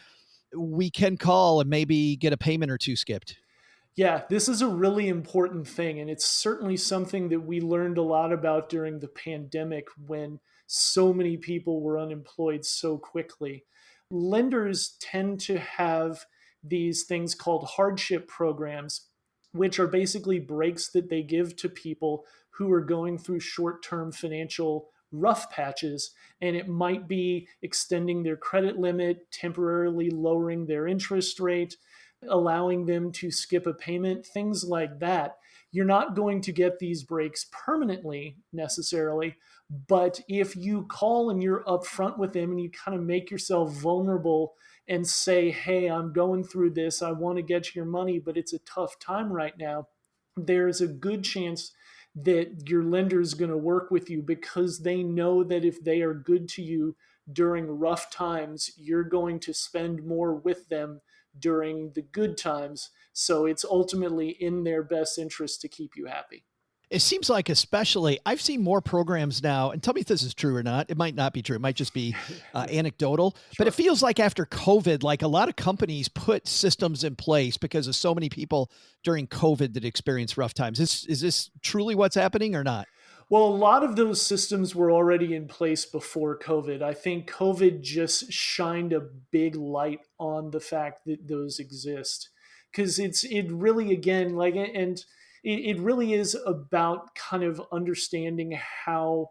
we can call and maybe get a payment or two skipped. Yeah, this is a really important thing. And it's certainly something that we learned a lot about during the pandemic when so many people were unemployed so quickly. Lenders tend to have these things called hardship programs, which are basically breaks that they give to people who are going through short-term financial rough patches. And it might be extending their credit limit, temporarily lowering their interest rate, allowing them to skip a payment, things like that. You're not going to get these breaks permanently necessarily, but if you call and you're upfront with them and you kind of make yourself vulnerable and say, hey, I'm going through this, I want to get your money, but it's a tough time right now, there's a good chance that your lender is going to work with you, because they know that if they are good to you during rough times, you're going to spend more with them during the good times. So it's ultimately in their best interest to keep you happy. It seems like, especially, I've seen more programs now, and tell me if this is true or not. It might not be true. It might just be anecdotal, but it feels like after COVID, like a lot of companies put systems in place because of so many people during COVID that experienced rough times. Is this truly what's happening or not? Well, a lot of those systems were already in place before COVID. I think COVID just shined a big light on the fact that those exist, because it really, again, like, and it really is about kind of understanding how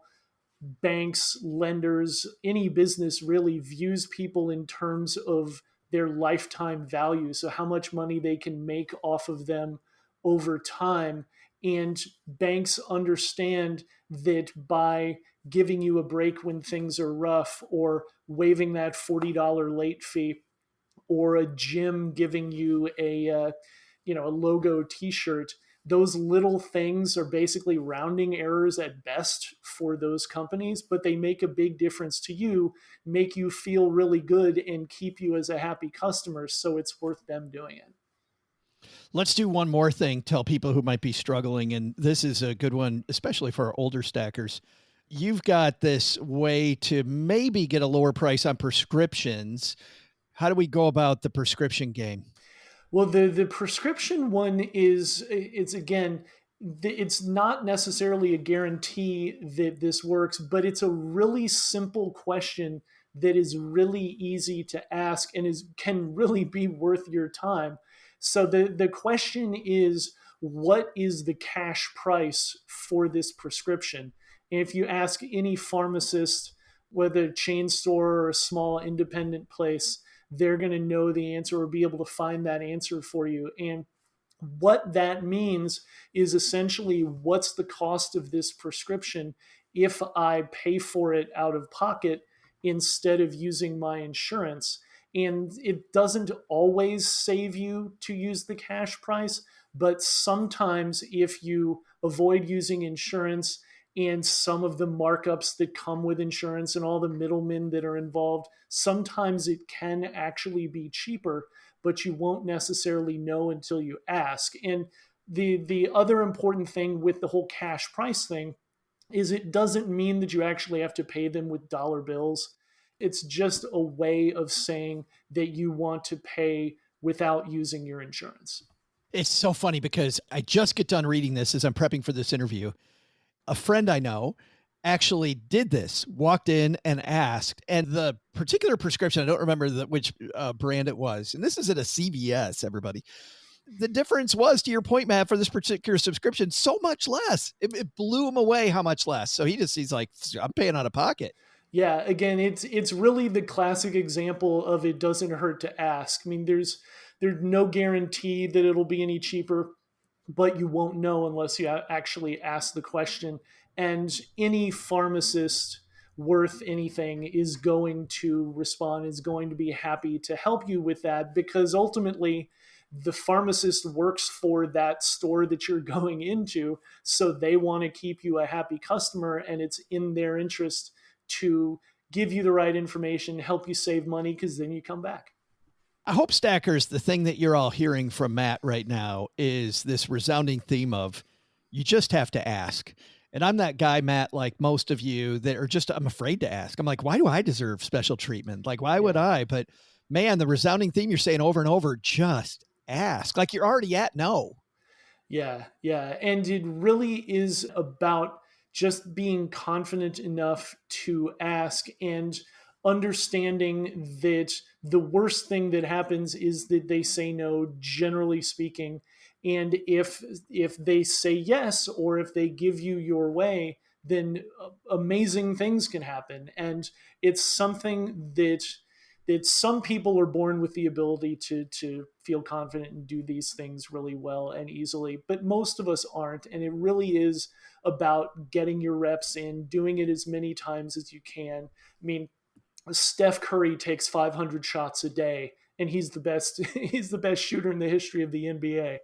banks, lenders, any business really views people in terms of their lifetime value. So how much money they can make off of them over time. And banks understand that by giving you a break when things are rough, or waiving that $40 late fee, or a gym giving you a logo t-shirt. Those little things are basically rounding errors at best for those companies, but they make a big difference to you, make you feel really good, and keep you as a happy customer. So it's worth them doing it. Let's do one more thing. Tell people who might be struggling. And this is a good one, especially for our older stackers. You've got this way to maybe get a lower price on prescriptions. How do we go about the prescription game? Well, the prescription one it's not necessarily a guarantee that this works, but it's a really simple question that is really easy to ask and can really be worth your time. So the question is, what is the cash price for this prescription? And if you ask any pharmacist, whether a chain store or a small independent place, they're going to know the answer or be able to find that answer for you. And what that means is essentially, what's the cost of this prescription if I pay for it out of pocket instead of using my insurance? And it doesn't always save you to use the cash price, but sometimes if you avoid using insurance and some of the markups that come with insurance and all the middlemen that are involved, sometimes it can actually be cheaper, but you won't necessarily know until you ask. And the other important thing with the whole cash price thing is it doesn't mean that you actually have to pay them with dollar bills. It's just a way of saying that you want to pay without using your insurance. It's so funny because I just get done reading this as I'm prepping for this interview. A friend I know actually did this, walked in and asked, and the particular prescription, I don't remember which brand it was. And this is at a CVS, everybody. The difference was, to your point, Matt, for this particular subscription, so much less. It blew him away how much less. So he's like, I'm paying out of pocket. Yeah, again, it's really the classic example of it doesn't hurt to ask. I mean, there's no guarantee that it'll be any cheaper, but you won't know unless you actually ask the question. And any pharmacist worth anything is going to respond, is going to be happy to help you with that, because ultimately the pharmacist works for that store that you're going into. So they want to keep you a happy customer, and it's in their interest to give you the right information, help you save money, because then you come back. I hope, stackers, the thing that you're all hearing from Matt right now is this resounding theme of you just have to ask. And I'm that guy, Matt, like most of you, that are just, I'm afraid to ask. I'm like, why do I deserve special treatment? Like, why would I? But man, the resounding theme you're saying over and over, just ask. Like, you're already at no. Yeah. And it really is about just being confident enough to ask and understanding that the worst thing that happens is that they say no, generally speaking. And if they say yes, or if they give you your way, then amazing things can happen. And it's something that some people are born with the ability to feel confident and do these things really well and easily, but most of us aren't. And it really is about getting your reps in, doing it as many times as you can. I mean, Steph Curry takes 500 shots a day, and he's the best shooter in the history of the NBA.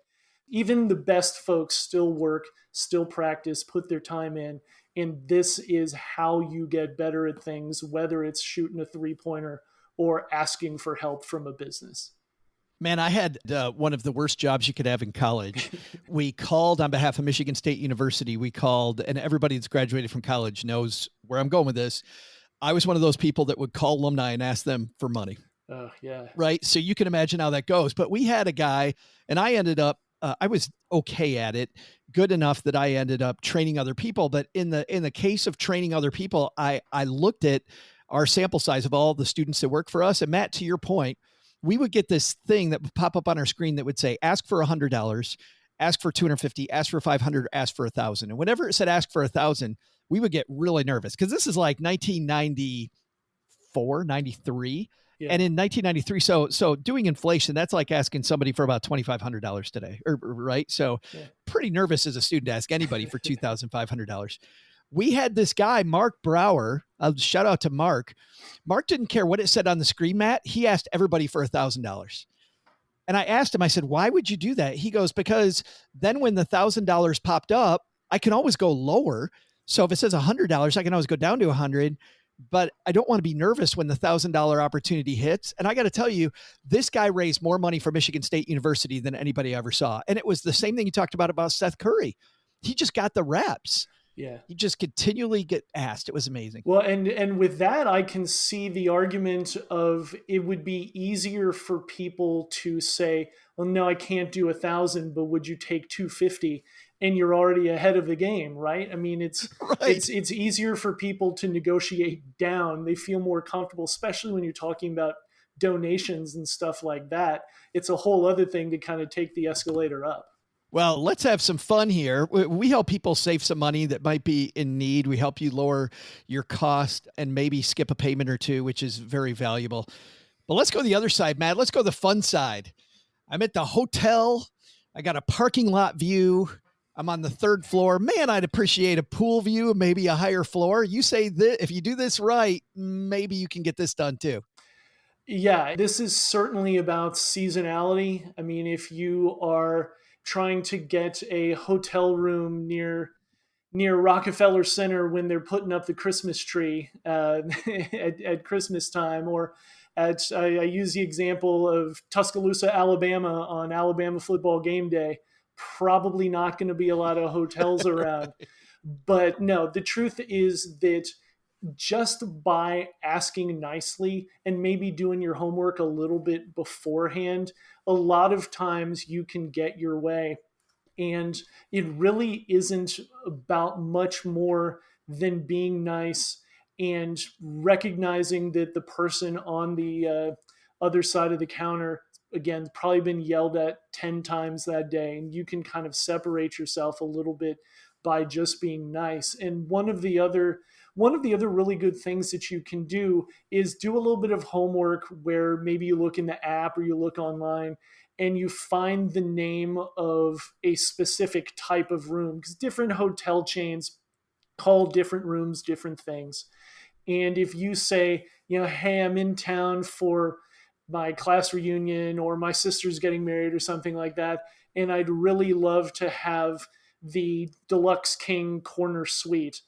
Even the best folks still work, still practice, put their time in. And this is how you get better at things, whether it's shooting a three-pointer or asking for help from a business. Man, I had one of the worst jobs you could have in college. We called on behalf of Michigan State University. We called, and everybody that's graduated from college knows where I'm going with this. I was one of those people that would call alumni and ask them for money. Oh, yeah. Right. So you can imagine how that goes. But we had a guy, and I ended up, I was okay at it, good enough that I ended up training other people. But in the case of training other people, I looked at our sample size of all the students that work for us. And Matt, to your point, we would get this thing that would pop up on our screen that would say, ask for $100, ask for $250, ask for $500, ask for $1,000. And whenever it said ask for $1,000, we would get really nervous, because this is like 1994, 93. Yeah. And in 1993, so doing inflation, that's like asking somebody for about $2,500 today, right? So pretty nervous as a student to ask anybody for $2,500. We had this guy, Mark Brower. Shout out to Mark. Mark didn't care what it said on the screen, Matt. He asked everybody for $1,000. And I asked him, I said, why would you do that? He goes, because then when the $1,000 popped up, I can always go lower. So if it says $100, I can always go down to 100, but I don't want to be nervous when the $1,000 opportunity hits. And I got to tell you, this guy raised more money for Michigan State University than anybody I ever saw. And it was the same thing you talked about Seth Curry. He just got the reps. Yeah. You just continually get asked. It was amazing. Well, and with that, I can see the argument of it would be easier for people to say, well, no, I can't do 1,000, but would you take 250? And you're already ahead of the game, right? I mean, it's it's easier for people to negotiate down. They feel more comfortable, especially when you're talking about donations and stuff like that. It's a whole other thing to kind of take the escalator up. Well, let's have some fun here. We help people save some money that might be in need. We help you lower your cost and maybe skip a payment or two, which is very valuable. But let's go the other side, Matt. Let's go the fun side. I'm at the hotel. I got a parking lot view. I'm on the 3rd floor. Man, I'd appreciate a pool view, maybe a higher floor. You say that if you do this right, maybe you can get this done too. Yeah, this is certainly about seasonality. I mean, if you are trying to get a hotel room near Rockefeller Center when they're putting up the Christmas tree at Christmas time, or I use the example of Tuscaloosa, Alabama on Alabama football game day. Probably not going to be a lot of hotels around. But no, the truth is that just by asking nicely and maybe doing your homework a little bit beforehand, a lot of times you can get your way. And it really isn't about much more than being nice and recognizing that the person on the other side of the counter, again, probably been yelled at 10 times that day. And you can kind of separate yourself a little bit by just being nice. And one of the other really good things that you can do is do a little bit of homework where maybe you look in the app or you look online and you find the name of a specific type of room, because different hotel chains call different rooms different things. And if you say, hey, I'm in town for my class reunion or my sister's getting married or something like that, and I'd really love to have the Deluxe King Corner Suite,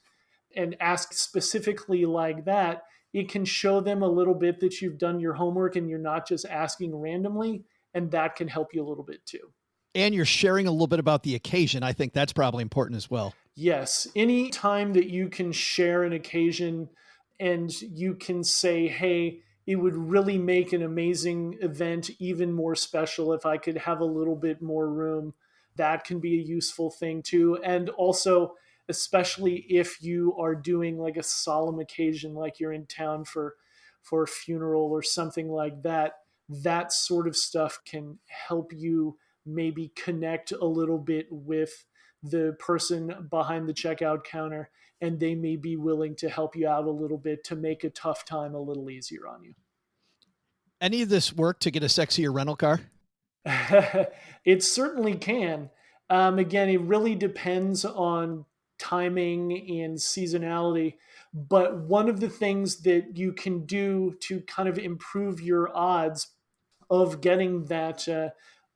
and ask specifically like that, it can show them a little bit that you've done your homework and you're not just asking randomly, and that can help you a little bit too. And you're sharing a little bit about the occasion. I think that's probably important as well. Yes. Any time that you can share an occasion and you can say, hey, it would really make an amazing event even more special if I could have a little bit more room. That can be a useful thing too. And also, especially if you are doing like a solemn occasion, like you're in town for a funeral or something like that, that sort of stuff can help you maybe connect a little bit with the person behind the checkout counter, and they may be willing to help you out a little bit to make a tough time a little easier on you. Any of this work to get a sexier rental car? It certainly can. Again, it really depends on timing and seasonality. But one of the things that you can do to kind of improve your odds of getting that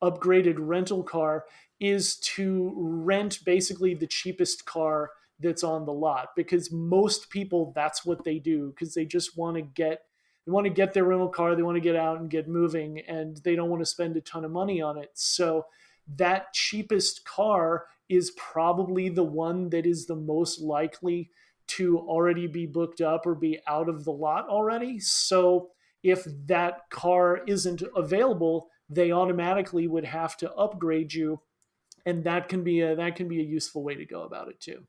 upgraded rental car is to rent basically the cheapest car that's on the lot, because most people, that's what they do, because they just want to get their rental car, they want to get out and get moving, and they don't want to spend a ton of money on it. So that cheapest car is probably the one that is the most likely to already be booked up or be out of the lot already. So if that car isn't available, they automatically would have to upgrade you, and that can be a useful way to go about it too.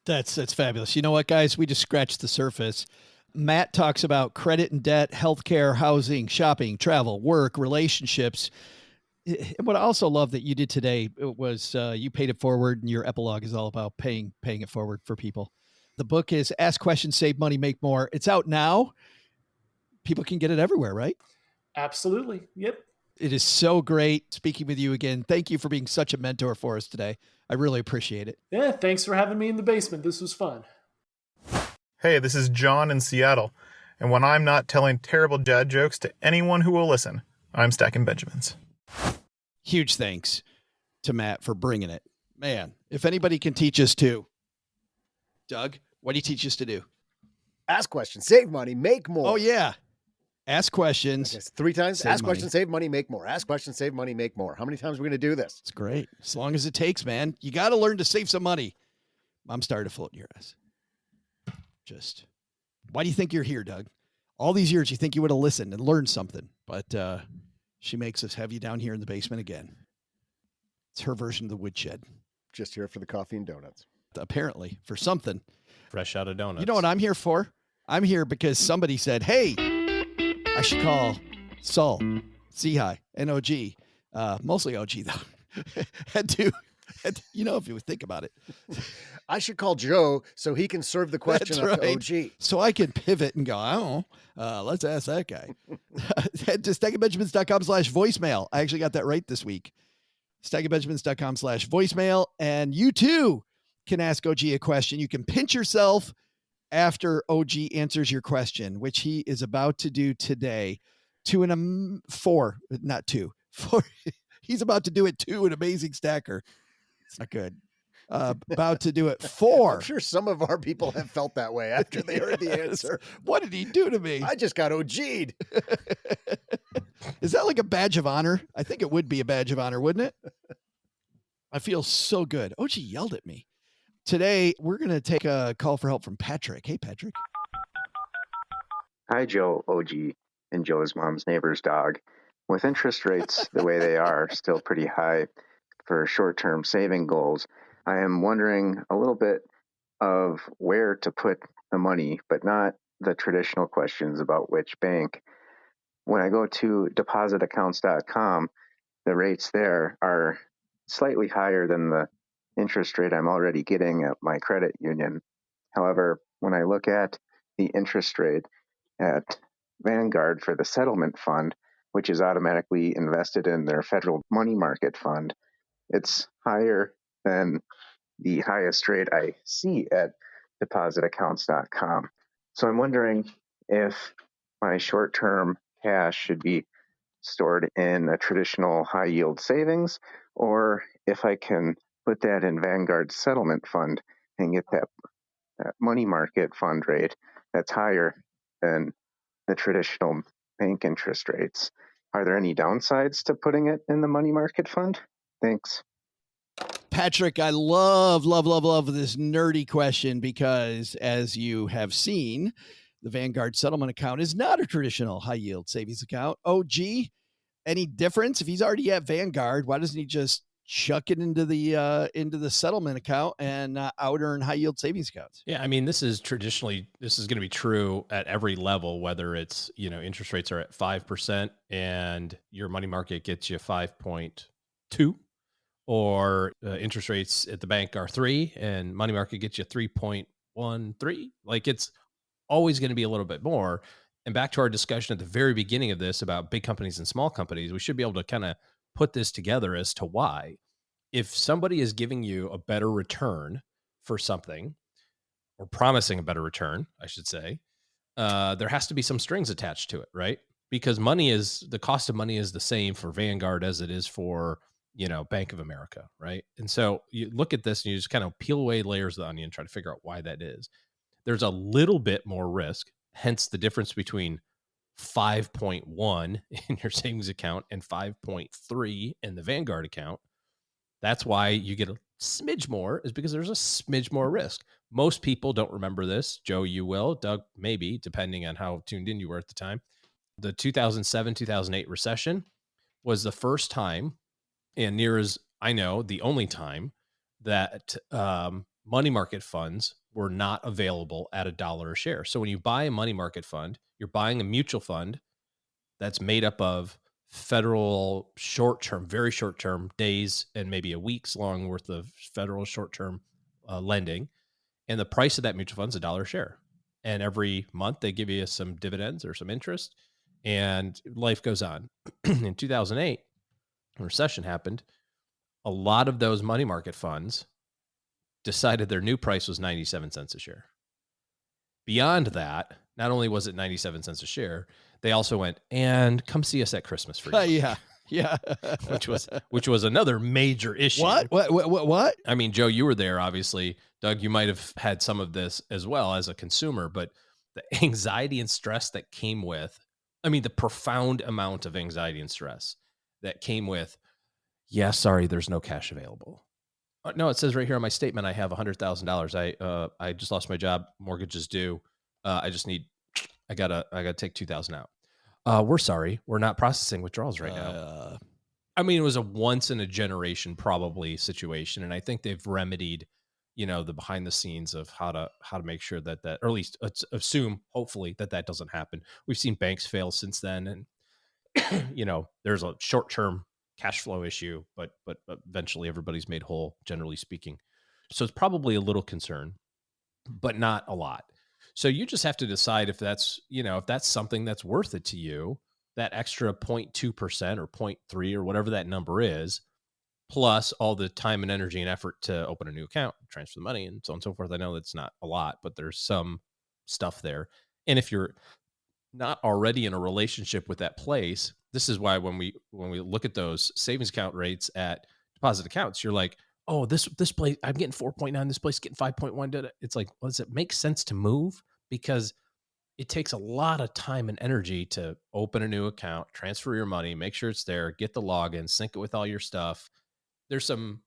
That's fabulous. You know what, guys? We just scratched the surface. Matt talks about credit and debt, healthcare, housing, shopping, travel, work, relationships. And what I also love that you did today was you paid it forward, and your epilogue is all about paying it forward for people. The book is Ask Questions, Save Money, Make More. It's out now. People can get it everywhere, right? Absolutely. Yep. It is so great speaking with you again. Thank you for being such a mentor for us today. I really appreciate it. Yeah, thanks for having me in the basement. This was fun. Hey, this is John in Seattle. And when I'm not telling terrible dad jokes to anyone who will listen, I'm stacking Benjamins. Huge thanks to Matt for bringing it. Man, if anybody can teach us to, Doug, what do you teach us to do? Ask questions, save money, make more. Oh, yeah. Ask questions. Okay, 3 times. Ask money. questions, save money, make more. Ask questions, save money, make more. How many times are we going to do this? It's great. As long as it takes, man. You got to learn to save some money. I'm starting to float in your ass. Just, why do you think you're here, Doug? All these years, you think you would have listened and learned something, but she makes us have you down here in the basement again. It's her version of the woodshed. Just here for the coffee and donuts. Apparently, for something. Fresh out of donuts. You know what I'm here for? I'm here because somebody said, hey, I should call Saul, C-Hi, N-O-G, mostly OG though. had to, you know, if you would think about it. I should call Joe so he can serve the question up to OG. So I can pivot and go, I don't know, let's ask that guy. Head to stackingbenjamins.com/voicemail. I actually got that right this week. stackingbenjamins.com/voicemail. And you too can ask OG a question. You can pinch yourself after OG answers your question, which he is about to do today. 4. He's about to do it 2, an amazing stacker. It's not good. About to do it 4. I'm sure some of our people have felt that way after they heard the answer. What did he do to me? I just got OG'd. Is that like a badge of honor? I think it would be a badge of honor, wouldn't it? I feel so good. OG yelled at me. Today, we're going to take a call for help from Patrick. Hey, Patrick. Hi, Joe, OG, and Joe's mom's neighbor's dog. With interest rates the way they are, still pretty high for short-term saving goals, I am wondering a little bit of where to put the money, but not the traditional questions about which bank. When I go to depositaccounts.com, the rates there are slightly higher than the interest rate I'm already getting at my credit union. However, when I look at the interest rate at Vanguard for the settlement fund, which is automatically invested in their federal money market fund, it's higher than the highest rate I see at depositaccounts.com. So I'm wondering if my short-term cash should be stored in a traditional high-yield savings, or if I can put that in Vanguard's settlement fund and get that money market fund rate that's higher than the traditional bank interest rates. Are there any downsides to putting it in the money market fund? Thanks. Patrick, I love this nerdy question because, as you have seen, the Vanguard settlement account is not a traditional high yield savings account. OG, any difference? If he's already at Vanguard, why doesn't he just chuck it into the settlement account and out earn high yield savings accounts? Yeah, I mean, this is going to be true at every level, whether it's, interest rates are at 5% and your money market gets you 5.2, or interest rates at the bank are 3 and money market gets you 3.13. Like, it's always going to be a little bit more. And back to our discussion at the very beginning of this about big companies and small companies, we should be able to kind of put this together as to why. If somebody is giving you a better return for something, or promising a better return, I should say, there has to be some strings attached to it, right? Because the cost of money is the same for Vanguard as it is for, Bank of America, right? And so you look at this and you just kind of peel away layers of the onion, try to figure out why that is. There's a little bit more risk, hence the difference between 5.1 in your savings account and 5.3 in the Vanguard account. That's why you get a smidge more, is because there's a smidge more risk. Most people don't remember this. Joe, you will. Doug, maybe, depending on how tuned in you were at the time. The 2007-2008 recession was the first time, and near as I know, the only time, that money market funds were not available at $1 a share. So when you buy a money market fund, you're buying a mutual fund that's made up of federal short-term, very short-term days and maybe a week's long worth of federal short-term lending. And the price of that mutual fund is $1 a share. And every month they give you some dividends or some interest. and life goes on. In 2008, when recession happened, a lot of those money market funds decided their new price was 97 cents a share. Beyond that, not only was it 97 cents a share, they also went, and come see us at Christmas for Yeah. which was another major issue. What? I mean, Joe, you were there, obviously. Doug, you might have had some of this as well as a consumer, but the anxiety and stress that came with, the profound amount of anxiety and stress that came with, yeah, sorry, there's no cash available. No, it says right here on my statement, I have $100,000. I just lost my job. Mortgage is due. I gotta take 2,000 out. We're sorry. We're not processing withdrawals right now. It was a once in a generation probably situation. And I think they've remedied, the behind the scenes of how to make sure that, or at least assume, hopefully that doesn't happen. We've seen banks fail since then. And, there's a short-term cash flow issue, but eventually everybody's made whole, generally speaking. So it's probably a little concern, but not a lot. So you just have to decide if that's something that's worth it to you, that extra 0.2% or 0.3 or whatever that number is, plus all the time and energy and effort to open a new account, transfer the money, and so on and so forth. I know that's not a lot, but there's some stuff there. And if you're not already in a relationship with that place, this is why when we look at those savings account rates at deposit accounts, you're like, oh, this place, I'm getting 4.9, this place is getting 5.1. It's like, well, does it make sense to move? Because it takes a lot of time and energy to open a new account, transfer your money, make sure it's there, get the login, sync it with all your stuff. There's some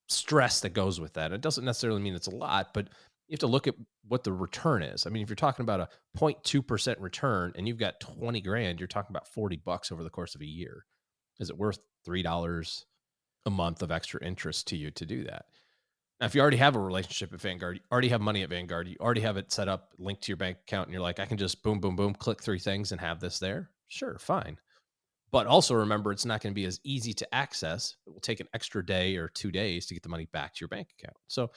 stress that goes with that. It doesn't necessarily mean it's a lot, but you have to look at what the return is. If you're talking about a 0.2% return and you've got 20 grand, you're talking about $40 over the course of a year. Is it worth $3 a month of extra interest to you to do that? Now, if you already have a relationship at Vanguard, you already have money at Vanguard, you already have it set up, linked to your bank account, and you're like, I can just boom, boom, boom, click 3 things and have this there. Sure, fine. But also remember, it's not going to be as easy to access. It will take an extra day or 2 days to get the money back to your bank account. So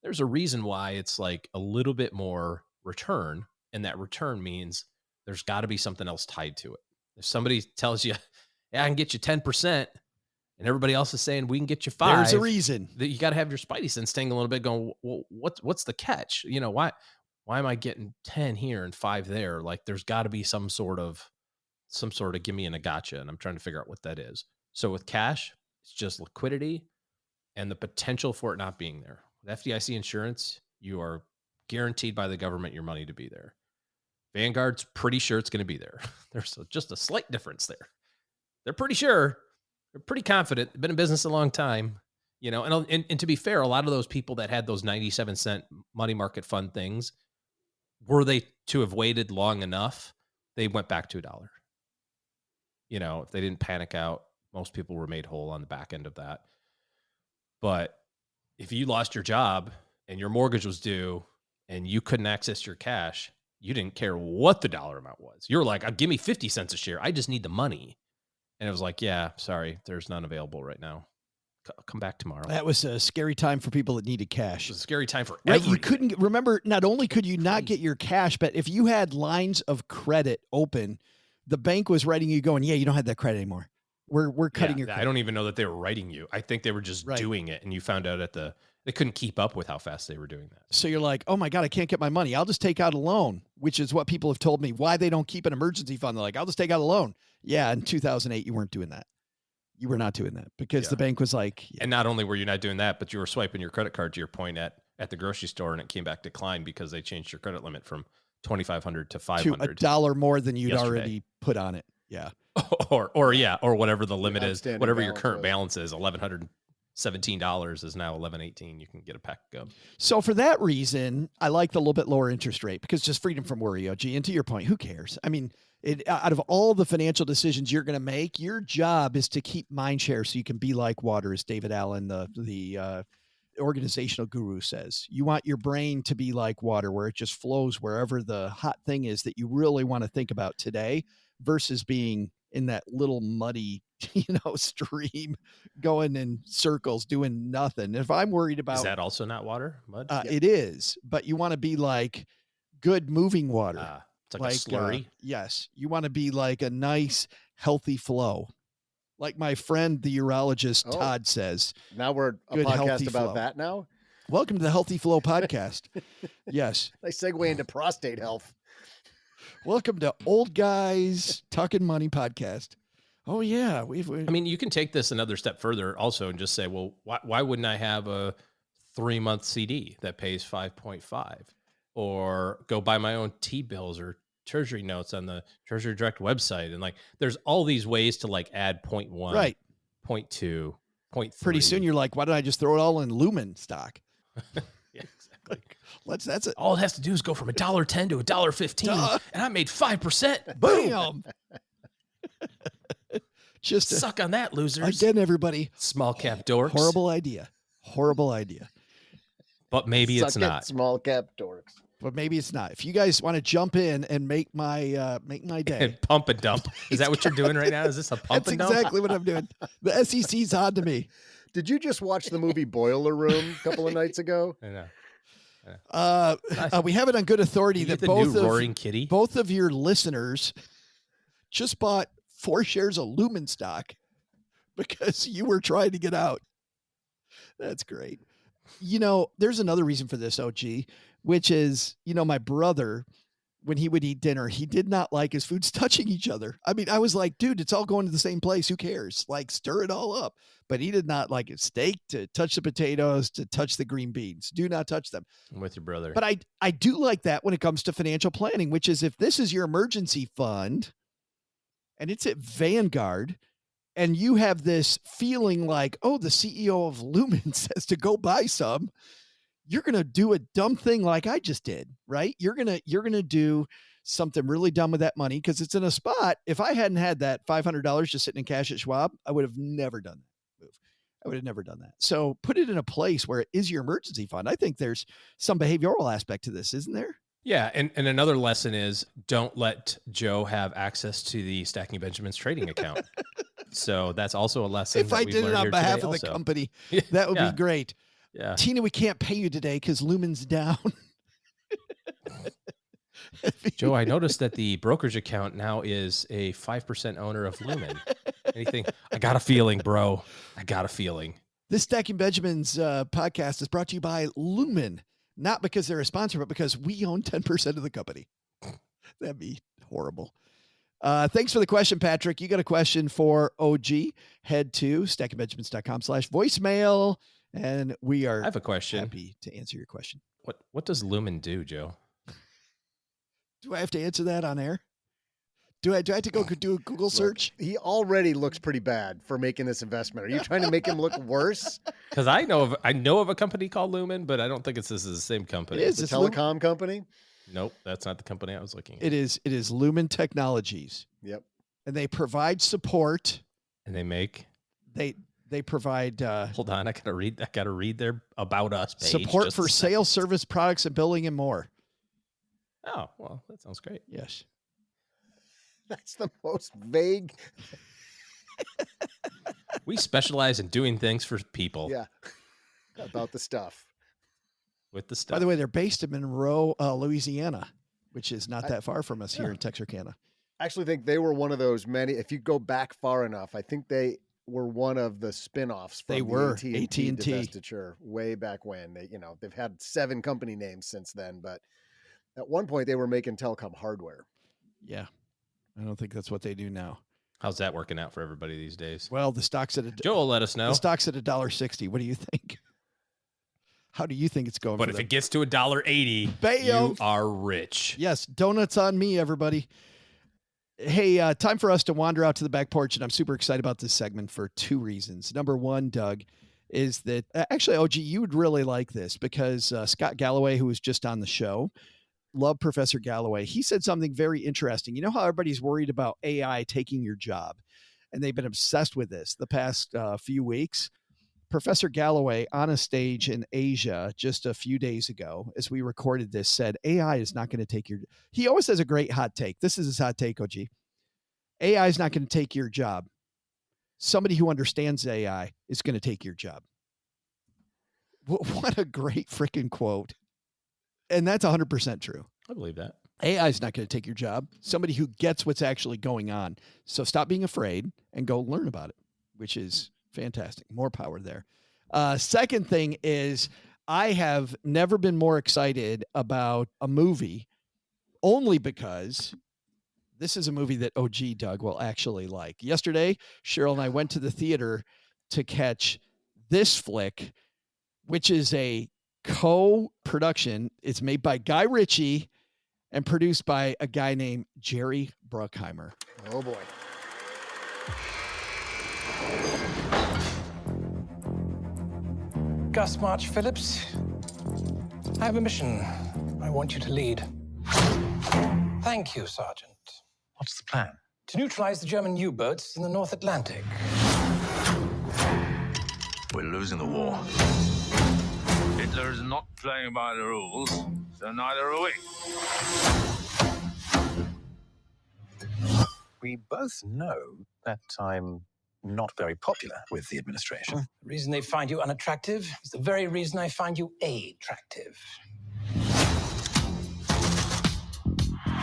there's a reason why it's like a little bit more return. And that return means there's got to be something else tied to it. If somebody tells you, yeah, I can get you 10%, and everybody else is saying we can get you 5%. There's a reason. That you got to have your spidey sense tingling a little bit, going, well, what's the catch? Why am I getting 10 here and 5 there? Like, there's got to be some sort of give me a gotcha, and I'm trying to figure out what that is. So with cash, it's just liquidity and the potential for it not being there. With FDIC insurance, you are guaranteed by the government your money to be there. Vanguard's pretty sure it's going to be there. There's just a slight difference there. They're pretty sure. They're pretty confident. They've been in business a long time, and to be fair, a lot of those people that had those 97-cent money market fund things, were they to have waited long enough, they went back to $1. If they didn't panic out, most people were made whole on the back end of that. But if you lost your job and your mortgage was due and you couldn't access your cash, you didn't care what the dollar amount was. You're like, give me 50 cents a share. I just need the money. And it was like, yeah, sorry, there's none available right now. Come back tomorrow. That was a scary time for people that needed cash. It was a scary time for right. everybody. You couldn't remember. Not only could you not get your cash, but if you had lines of credit open, the bank was writing you going, yeah, you don't have that credit anymore. We're cutting your credit. I don't even know that they were writing you. I think they were just doing it, and you found out they couldn't keep up with how fast they were doing that. So you're like, oh my God, I can't get my money. I'll just take out a loan, which is what people have told me why they don't keep an emergency fund. They're like, I'll just take out a loan. Yeah, in 2008, you weren't doing that. You were not doing that because the bank was like. Yeah. And not only were you not doing that, but you were swiping your credit card, to your point, at the grocery store, and it came back declined because they changed your credit limit from $2,500 to $500. To $1 more than you'd already put on it. Yeah. or whatever the limit is, whatever your current balance is, $1,117 is now $1,118. You can get a pack of gum. So for that reason, I like the little bit lower interest rate because just freedom from worry, OG. And to your point, who cares? Out of all the financial decisions you're going to make, your job is to keep mind share so you can be like water, as David Allen, the organizational guru, says. You want your brain to be like water, where it just flows wherever the hot thing is that you really want to think about today, versus being in that little muddy, stream going in circles, doing nothing. If I'm worried about... Is that also not water? Mud? It is, but you want to be like good moving water. It's like a slurry. Yes. You want to be like a nice, healthy flow. Like my friend, the urologist, Todd says. Now we're a good, podcast about flow. that now? Welcome to the Healthy Flow podcast. Yes. Nice segue into prostate health. Welcome to Old Guys Talking Money podcast. Oh, yeah. I mean, you can take this another step further also and just say, well, why wouldn't I have a 3-month CD that pays 5.5 or go buy my own T-bills or treasury notes on the Treasury Direct website? And like, there's all these ways to like add 0.1, right, 0.2, 0.3. Pretty soon you're like, why don't I just throw it all in Lumen stock? Yeah, exactly. That's it. All it has to do is go from $1.10 to $1.15, and I made 5%. Boom. Just suck on that, losers. Again, everybody. Small cap dorks. Horrible idea. Horrible idea. But maybe Suck it's it, not. Small cap dorks. But maybe it's not. If you guys want to jump in and make my day. And pump and dump. Is that what you're doing right now? Is this a pump and dump? That's exactly what I'm doing. The SEC's on to me. Did you just watch the movie Boiler Room a couple of nights ago? I know. We have it on good authority that both of your listeners just bought 4 shares of Lumen stock because you were trying to get out. That's great. You know, there's another reason for this, OG, which is, you know, my brother, when he would eat dinner, he did not like his foods touching each other. I mean, I was like, dude, it's all going to the same place. Who cares? Like, stir it all up. But he did not like his steak to touch the potatoes, to touch the green beans. Do not touch them. I'm with your brother. But I do like that when it comes to financial planning, which is if this is your emergency fund and it's at Vanguard and you have this feeling like, oh, the CEO of Lumen says to go buy some, you're going to do a dumb thing like I just did, right? You're going to do something really dumb with that money because it's in a spot. If I hadn't had that $500 just sitting in cash at Schwab, I would have never done that move. I would have never done that. So put it in a place where it is your emergency fund. I think there's some behavioral aspect to this, isn't there? Yeah. And another lesson is don't let Joe have access to the Stacking Benjamins trading account. So that's also a lesson. If I did it on behalf of the company, that would be great. Yeah. Tina, we can't pay you today because Lumen's down. Joe, I noticed that the brokerage account now is a 5% owner of Lumen. Anything? I got a feeling, bro. I got a feeling. This Stacking Benjamins podcast is brought to you by Lumen, not because they're a sponsor, but because we own 10% of the company. That'd be horrible. Thanks for the question, Patrick. You got a question for OG. Head to stackingbenjamins.com/voicemail. And we are I have a question. Happy to answer your question. What does Lumen do, Joe? Do I have to answer that on air? Do I have to go do a Google search? He already looks pretty bad for making this investment. Are you trying to make him look worse? Because I know of a company called Lumen, but I don't think this is the same company. It is a telecom company? Nope, that's not the company I was looking at. It is Lumen Technologies. Yep. And they provide support. And they make they provide hold on, I gotta read their About Us page. Support for sales, service, products, and billing and more. Oh, well, that sounds great. Yes. That's the most vague. We specialize in doing things for people. Yeah. About the stuff. With the stuff. By the way, they're based in Monroe, Louisiana, which is not that far from us here in Texarkana. I actually think they were one of those many. If you go back far enough, I think they were one of the spin-offs from AT&T divestiture way back when. They've had 7 company names since then, but at one point they were making telecom hardware. Yeah. I don't think that's what they do now. How's that working out for everybody these days? Well, the stock's at Joe will let us know. The stock's at $1.60. What do you think? How do you think it's going? But if it gets to $1.80, you are rich. Yes, donuts on me, everybody. Hey, time for us to wander out to the back porch, and I'm super excited about this segment for 2 reasons. Number one, Doug, is that actually, OG, you would really like this because Scott Galloway, who was just on the show, love Professor Galloway. He said something very interesting. You know how everybody's worried about AI taking your job, and they've been obsessed with this the past few weeks. Professor Galloway on a stage in Asia just a few days ago, as we recorded this, said AI is not going to take your. He always has a great hot take. This is his hot take, OG. AI is not going to take your job. Somebody who understands AI is going to take your job. What a great freaking quote. And that's 100% true. I believe that. AI is not going to take your job. Somebody who gets what's actually going on. So stop being afraid and go learn about it, which is fantastic. More power there. Second thing is I have never been more excited about a movie, only because this is a movie that OG Doug will actually like. Yesterday, Cheryl and I went to the theater to catch this flick, which is a co-production. It's made by Guy Ritchie and produced by a guy named Jerry Bruckheimer. Oh, boy. Gus March Phillips, I have a mission I want you to lead. Thank you, Sergeant. What's the plan? To neutralize the German U-boats in the North Atlantic. We're losing the war. Hitler is not playing by the rules, so neither are we. We both know that I'm not very popular with the administration. The reason they find you unattractive is the very reason I find you attractive.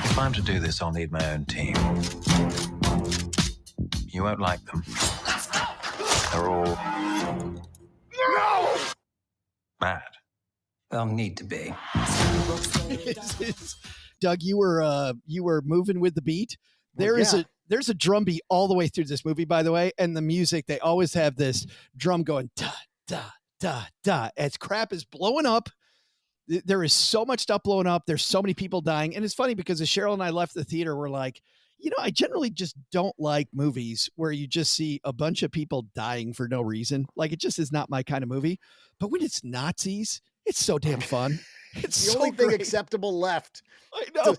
If I'm to do this, I'll need my own team. You won't like them. They're all... No! mad. They'll need to be. Doug, you were moving with the beat. There's a drum beat all the way through this movie, by the way, and the music, they always have this drum going da da da da as crap is blowing up. There is so much stuff blowing up. There's so many people dying. And it's funny because as Cheryl and I left the theater, we're like, I generally just don't like movies where you just see a bunch of people dying for no reason. Like, it just is not my kind of movie. But when it's Nazis, it's so damn fun. It's the so only thing great. acceptable left. I know.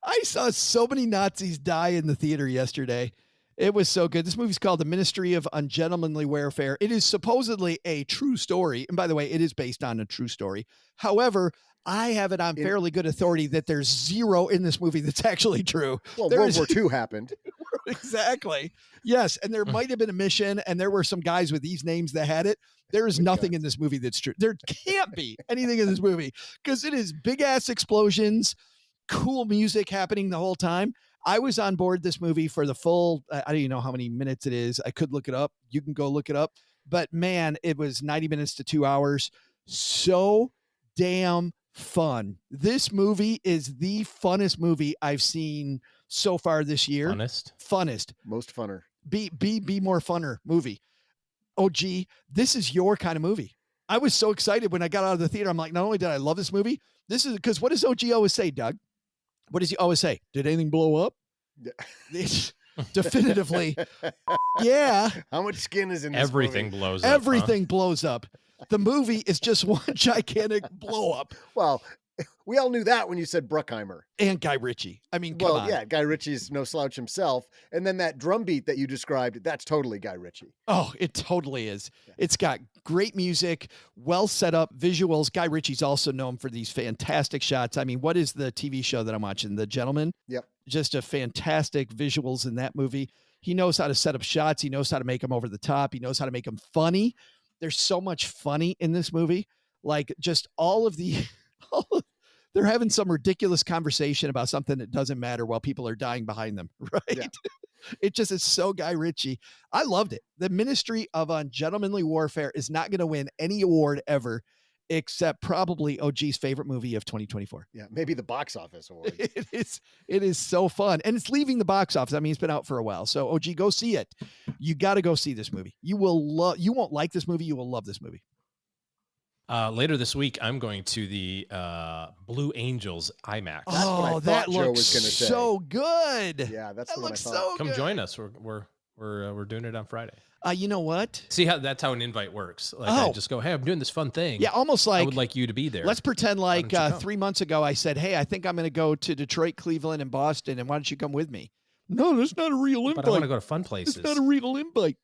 I saw so many Nazis die in the theater yesterday. It was so good. This movie's called The Ministry of Ungentlemanly Warfare. It is supposedly a true story. And by the way, it is based on a true story. However, I have it on fairly good authority that there's zero in this movie that's actually true. Well, World War II happened. Exactly. Yes. And there might have been a mission and there were some guys with these names that had it. There is nothing in this movie that's true. There can't be anything in this movie because it is big ass explosions, cool music happening the whole time. I was on board this movie for the full, I don't even know how many minutes it is. I could look it up. You can go look it up. But man, it was 90 minutes to 2 hours. So damn fun. This movie is the funnest movie I've seen so far this year. Funnest. Most funner. Be more funner movie. Oh, gee, this is your kind of movie. I was so excited when I got out of the theater. I'm like, not only did I love this movie, this is because what does OG always say, Doug? What does he always say? Did anything blow up? It's definitively. Yeah. How much skin is in this Everything movie? blows up. Everything blows up. The movie is just one gigantic blow up. Well, we all knew that when you said Bruckheimer. And Guy Ritchie. I mean, come on. Yeah, Guy Ritchie's no slouch himself. And then that drum beat that you described, that's totally Guy Ritchie. Oh, it totally is. Yeah. It's got great music, well set up visuals. Guy Ritchie's also known for these fantastic shots. I mean, what is the TV show that I'm watching? The Gentleman? Yep. Just a fantastic visuals in that movie. He knows how to set up shots. He knows how to make them over the top. He knows how to make them funny. There's so much funny in this movie. Like just they're having some ridiculous conversation about something that doesn't matter while people are dying behind them, right? Yeah. It just is so Guy Ritchie. I loved it. The Ministry of Ungentlemanly Warfare is not going to win any award ever, except probably OG's favorite movie of 2024. Yeah, maybe the box office award. It is so fun. And it's leaving the box office. I mean, it's been out for a while. So OG, go see it. You got to go see this movie. You won't like this movie. You will love this movie. Later this week, I'm going to the Blue Angels IMAX. That's what I thought Joe was going to say. So good. Yeah, that's that what looks I thought. so Come good. join us. We're doing it on Friday. You know what? See how that's how an invite works. Like I just go, hey, I'm doing this fun thing. Yeah, almost like I would like you to be there. Let's pretend like 3 months ago I said, hey, I think I'm going to go to Detroit, Cleveland, and Boston, and why don't you come with me? No, that's not a real invite. But I want to go to fun places. It's not a real invite.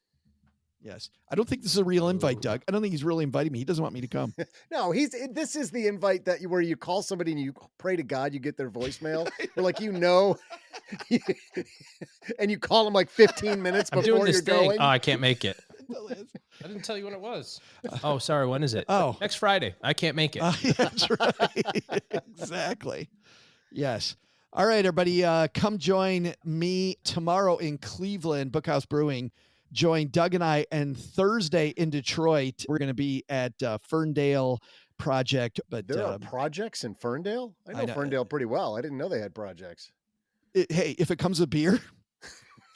Yes. I don't think this is a real invite, Doug. I don't think he's really inviting me. He doesn't want me to come. No, this is the invite where you call somebody and you pray to God you get their voicemail. Or like, and you call them like 15 minutes before you're going. Oh, I can't make it. I didn't tell you when it was. Oh, sorry. When is it? Oh, next Friday. I can't make it. Yeah, that's right. Exactly. Yes. All right, everybody, come join me tomorrow in Cleveland, Bookhouse Brewing. Join Doug and I, and Thursday in Detroit, we're going to be at Ferndale Project. But there are projects in Ferndale? I know Ferndale pretty well. I didn't know they had projects. Hey, if it comes with beer,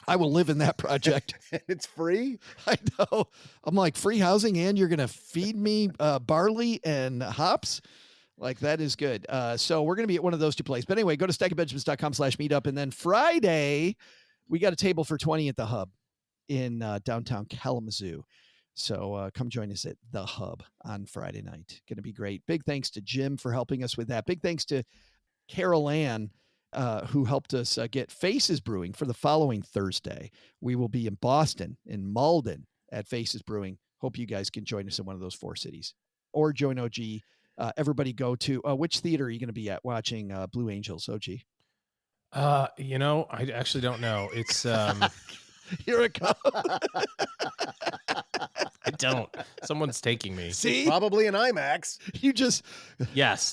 I will live in that project. It's free? I know. I'm like, free housing, and you're going to feed me barley and hops? Like, that is good. So we're going to be at one of those two places. But anyway, go to stackingbenjamins.com/meetup. And then Friday, we got a table for 20 at the Hub in downtown Kalamazoo. So come join us at the Hub on Friday night. Going to be great. Big thanks to Jim for helping us with that. Big thanks to Carol Ann, who helped us get Faces Brewing for the following Thursday. We will be in Boston, in Malden at Faces Brewing. Hope you guys can join us in one of those 4 cities. Or join OG. Everybody go to, which theater are you going to be at watching Blue Angels, OG? I actually don't know. It's here it comes. I don't. Someone's taking me. See? Probably an IMAX. You just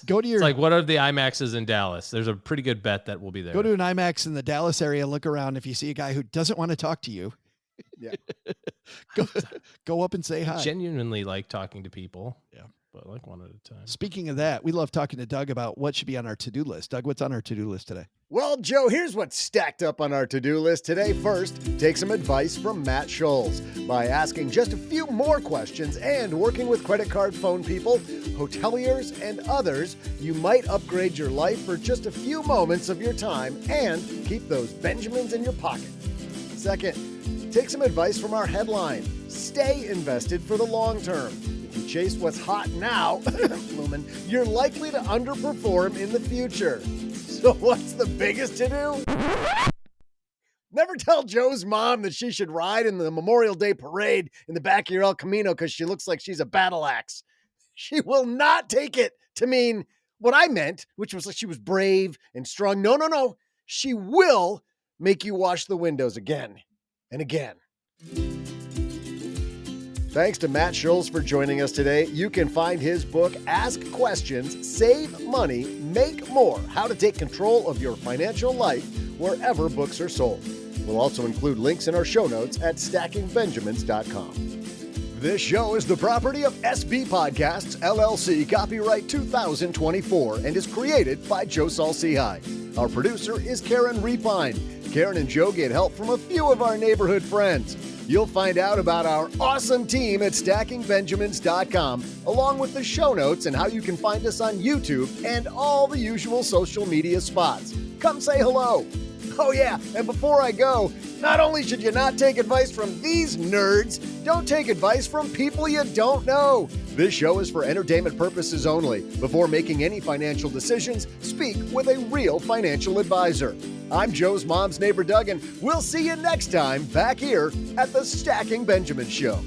go to your. It's like, what are the IMAXs in Dallas? There's a pretty good bet that we'll be there. Go to an IMAX in the Dallas area. Look around. If you see a guy who doesn't want to talk to you, go up and say hi. I genuinely like talking to people. Yeah. But like one at a time. Speaking of that, we love talking to Doug about what should be on our to-do list. Doug, what's on our to-do list today? Well, Joe, here's what's stacked up on our to-do list today. First, take some advice from Matt Schulz. By asking just a few more questions and working with credit card phone people, hoteliers, and others, you might upgrade your life for just a few moments of your time and keep those Benjamins in your pocket. Second, take some advice from our headline. Stay invested for the long term. If you chase what's hot now, Lumen, you're likely to underperform in the future. So what's the biggest to-do? Never tell Joe's mom that she should ride in the Memorial Day parade in the back of your El Camino because she looks like she's a battle axe. She will not take it to mean what I meant, which was like she was brave and strong. No. She will make you wash the windows again and again. Thanks to Matt Schulz for joining us today. You can find his book, Ask Questions, Save Money, Make More, How to Take Control of Your Financial Life, wherever books are sold. We'll also include links in our show notes at stackingbenjamins.com. This show is the property of SB Podcasts, LLC, copyright 2024, and is created by Joe Saul-Sehy. Our producer is Karen Repine. Karen and Joe get help from a few of our neighborhood friends. You'll find out about our awesome team at stackingbenjamins.com, along with the show notes and how you can find us on YouTube and all the usual social media spots. Come say hello. Oh yeah, and before I go, not only should you not take advice from these nerds, don't take advice from people you don't know. This show is for entertainment purposes only. Before making any financial decisions, speak with a real financial advisor. I'm Joe's mom's neighbor, Doug, and we'll see you next time back here at the Stacking Benjamins Show.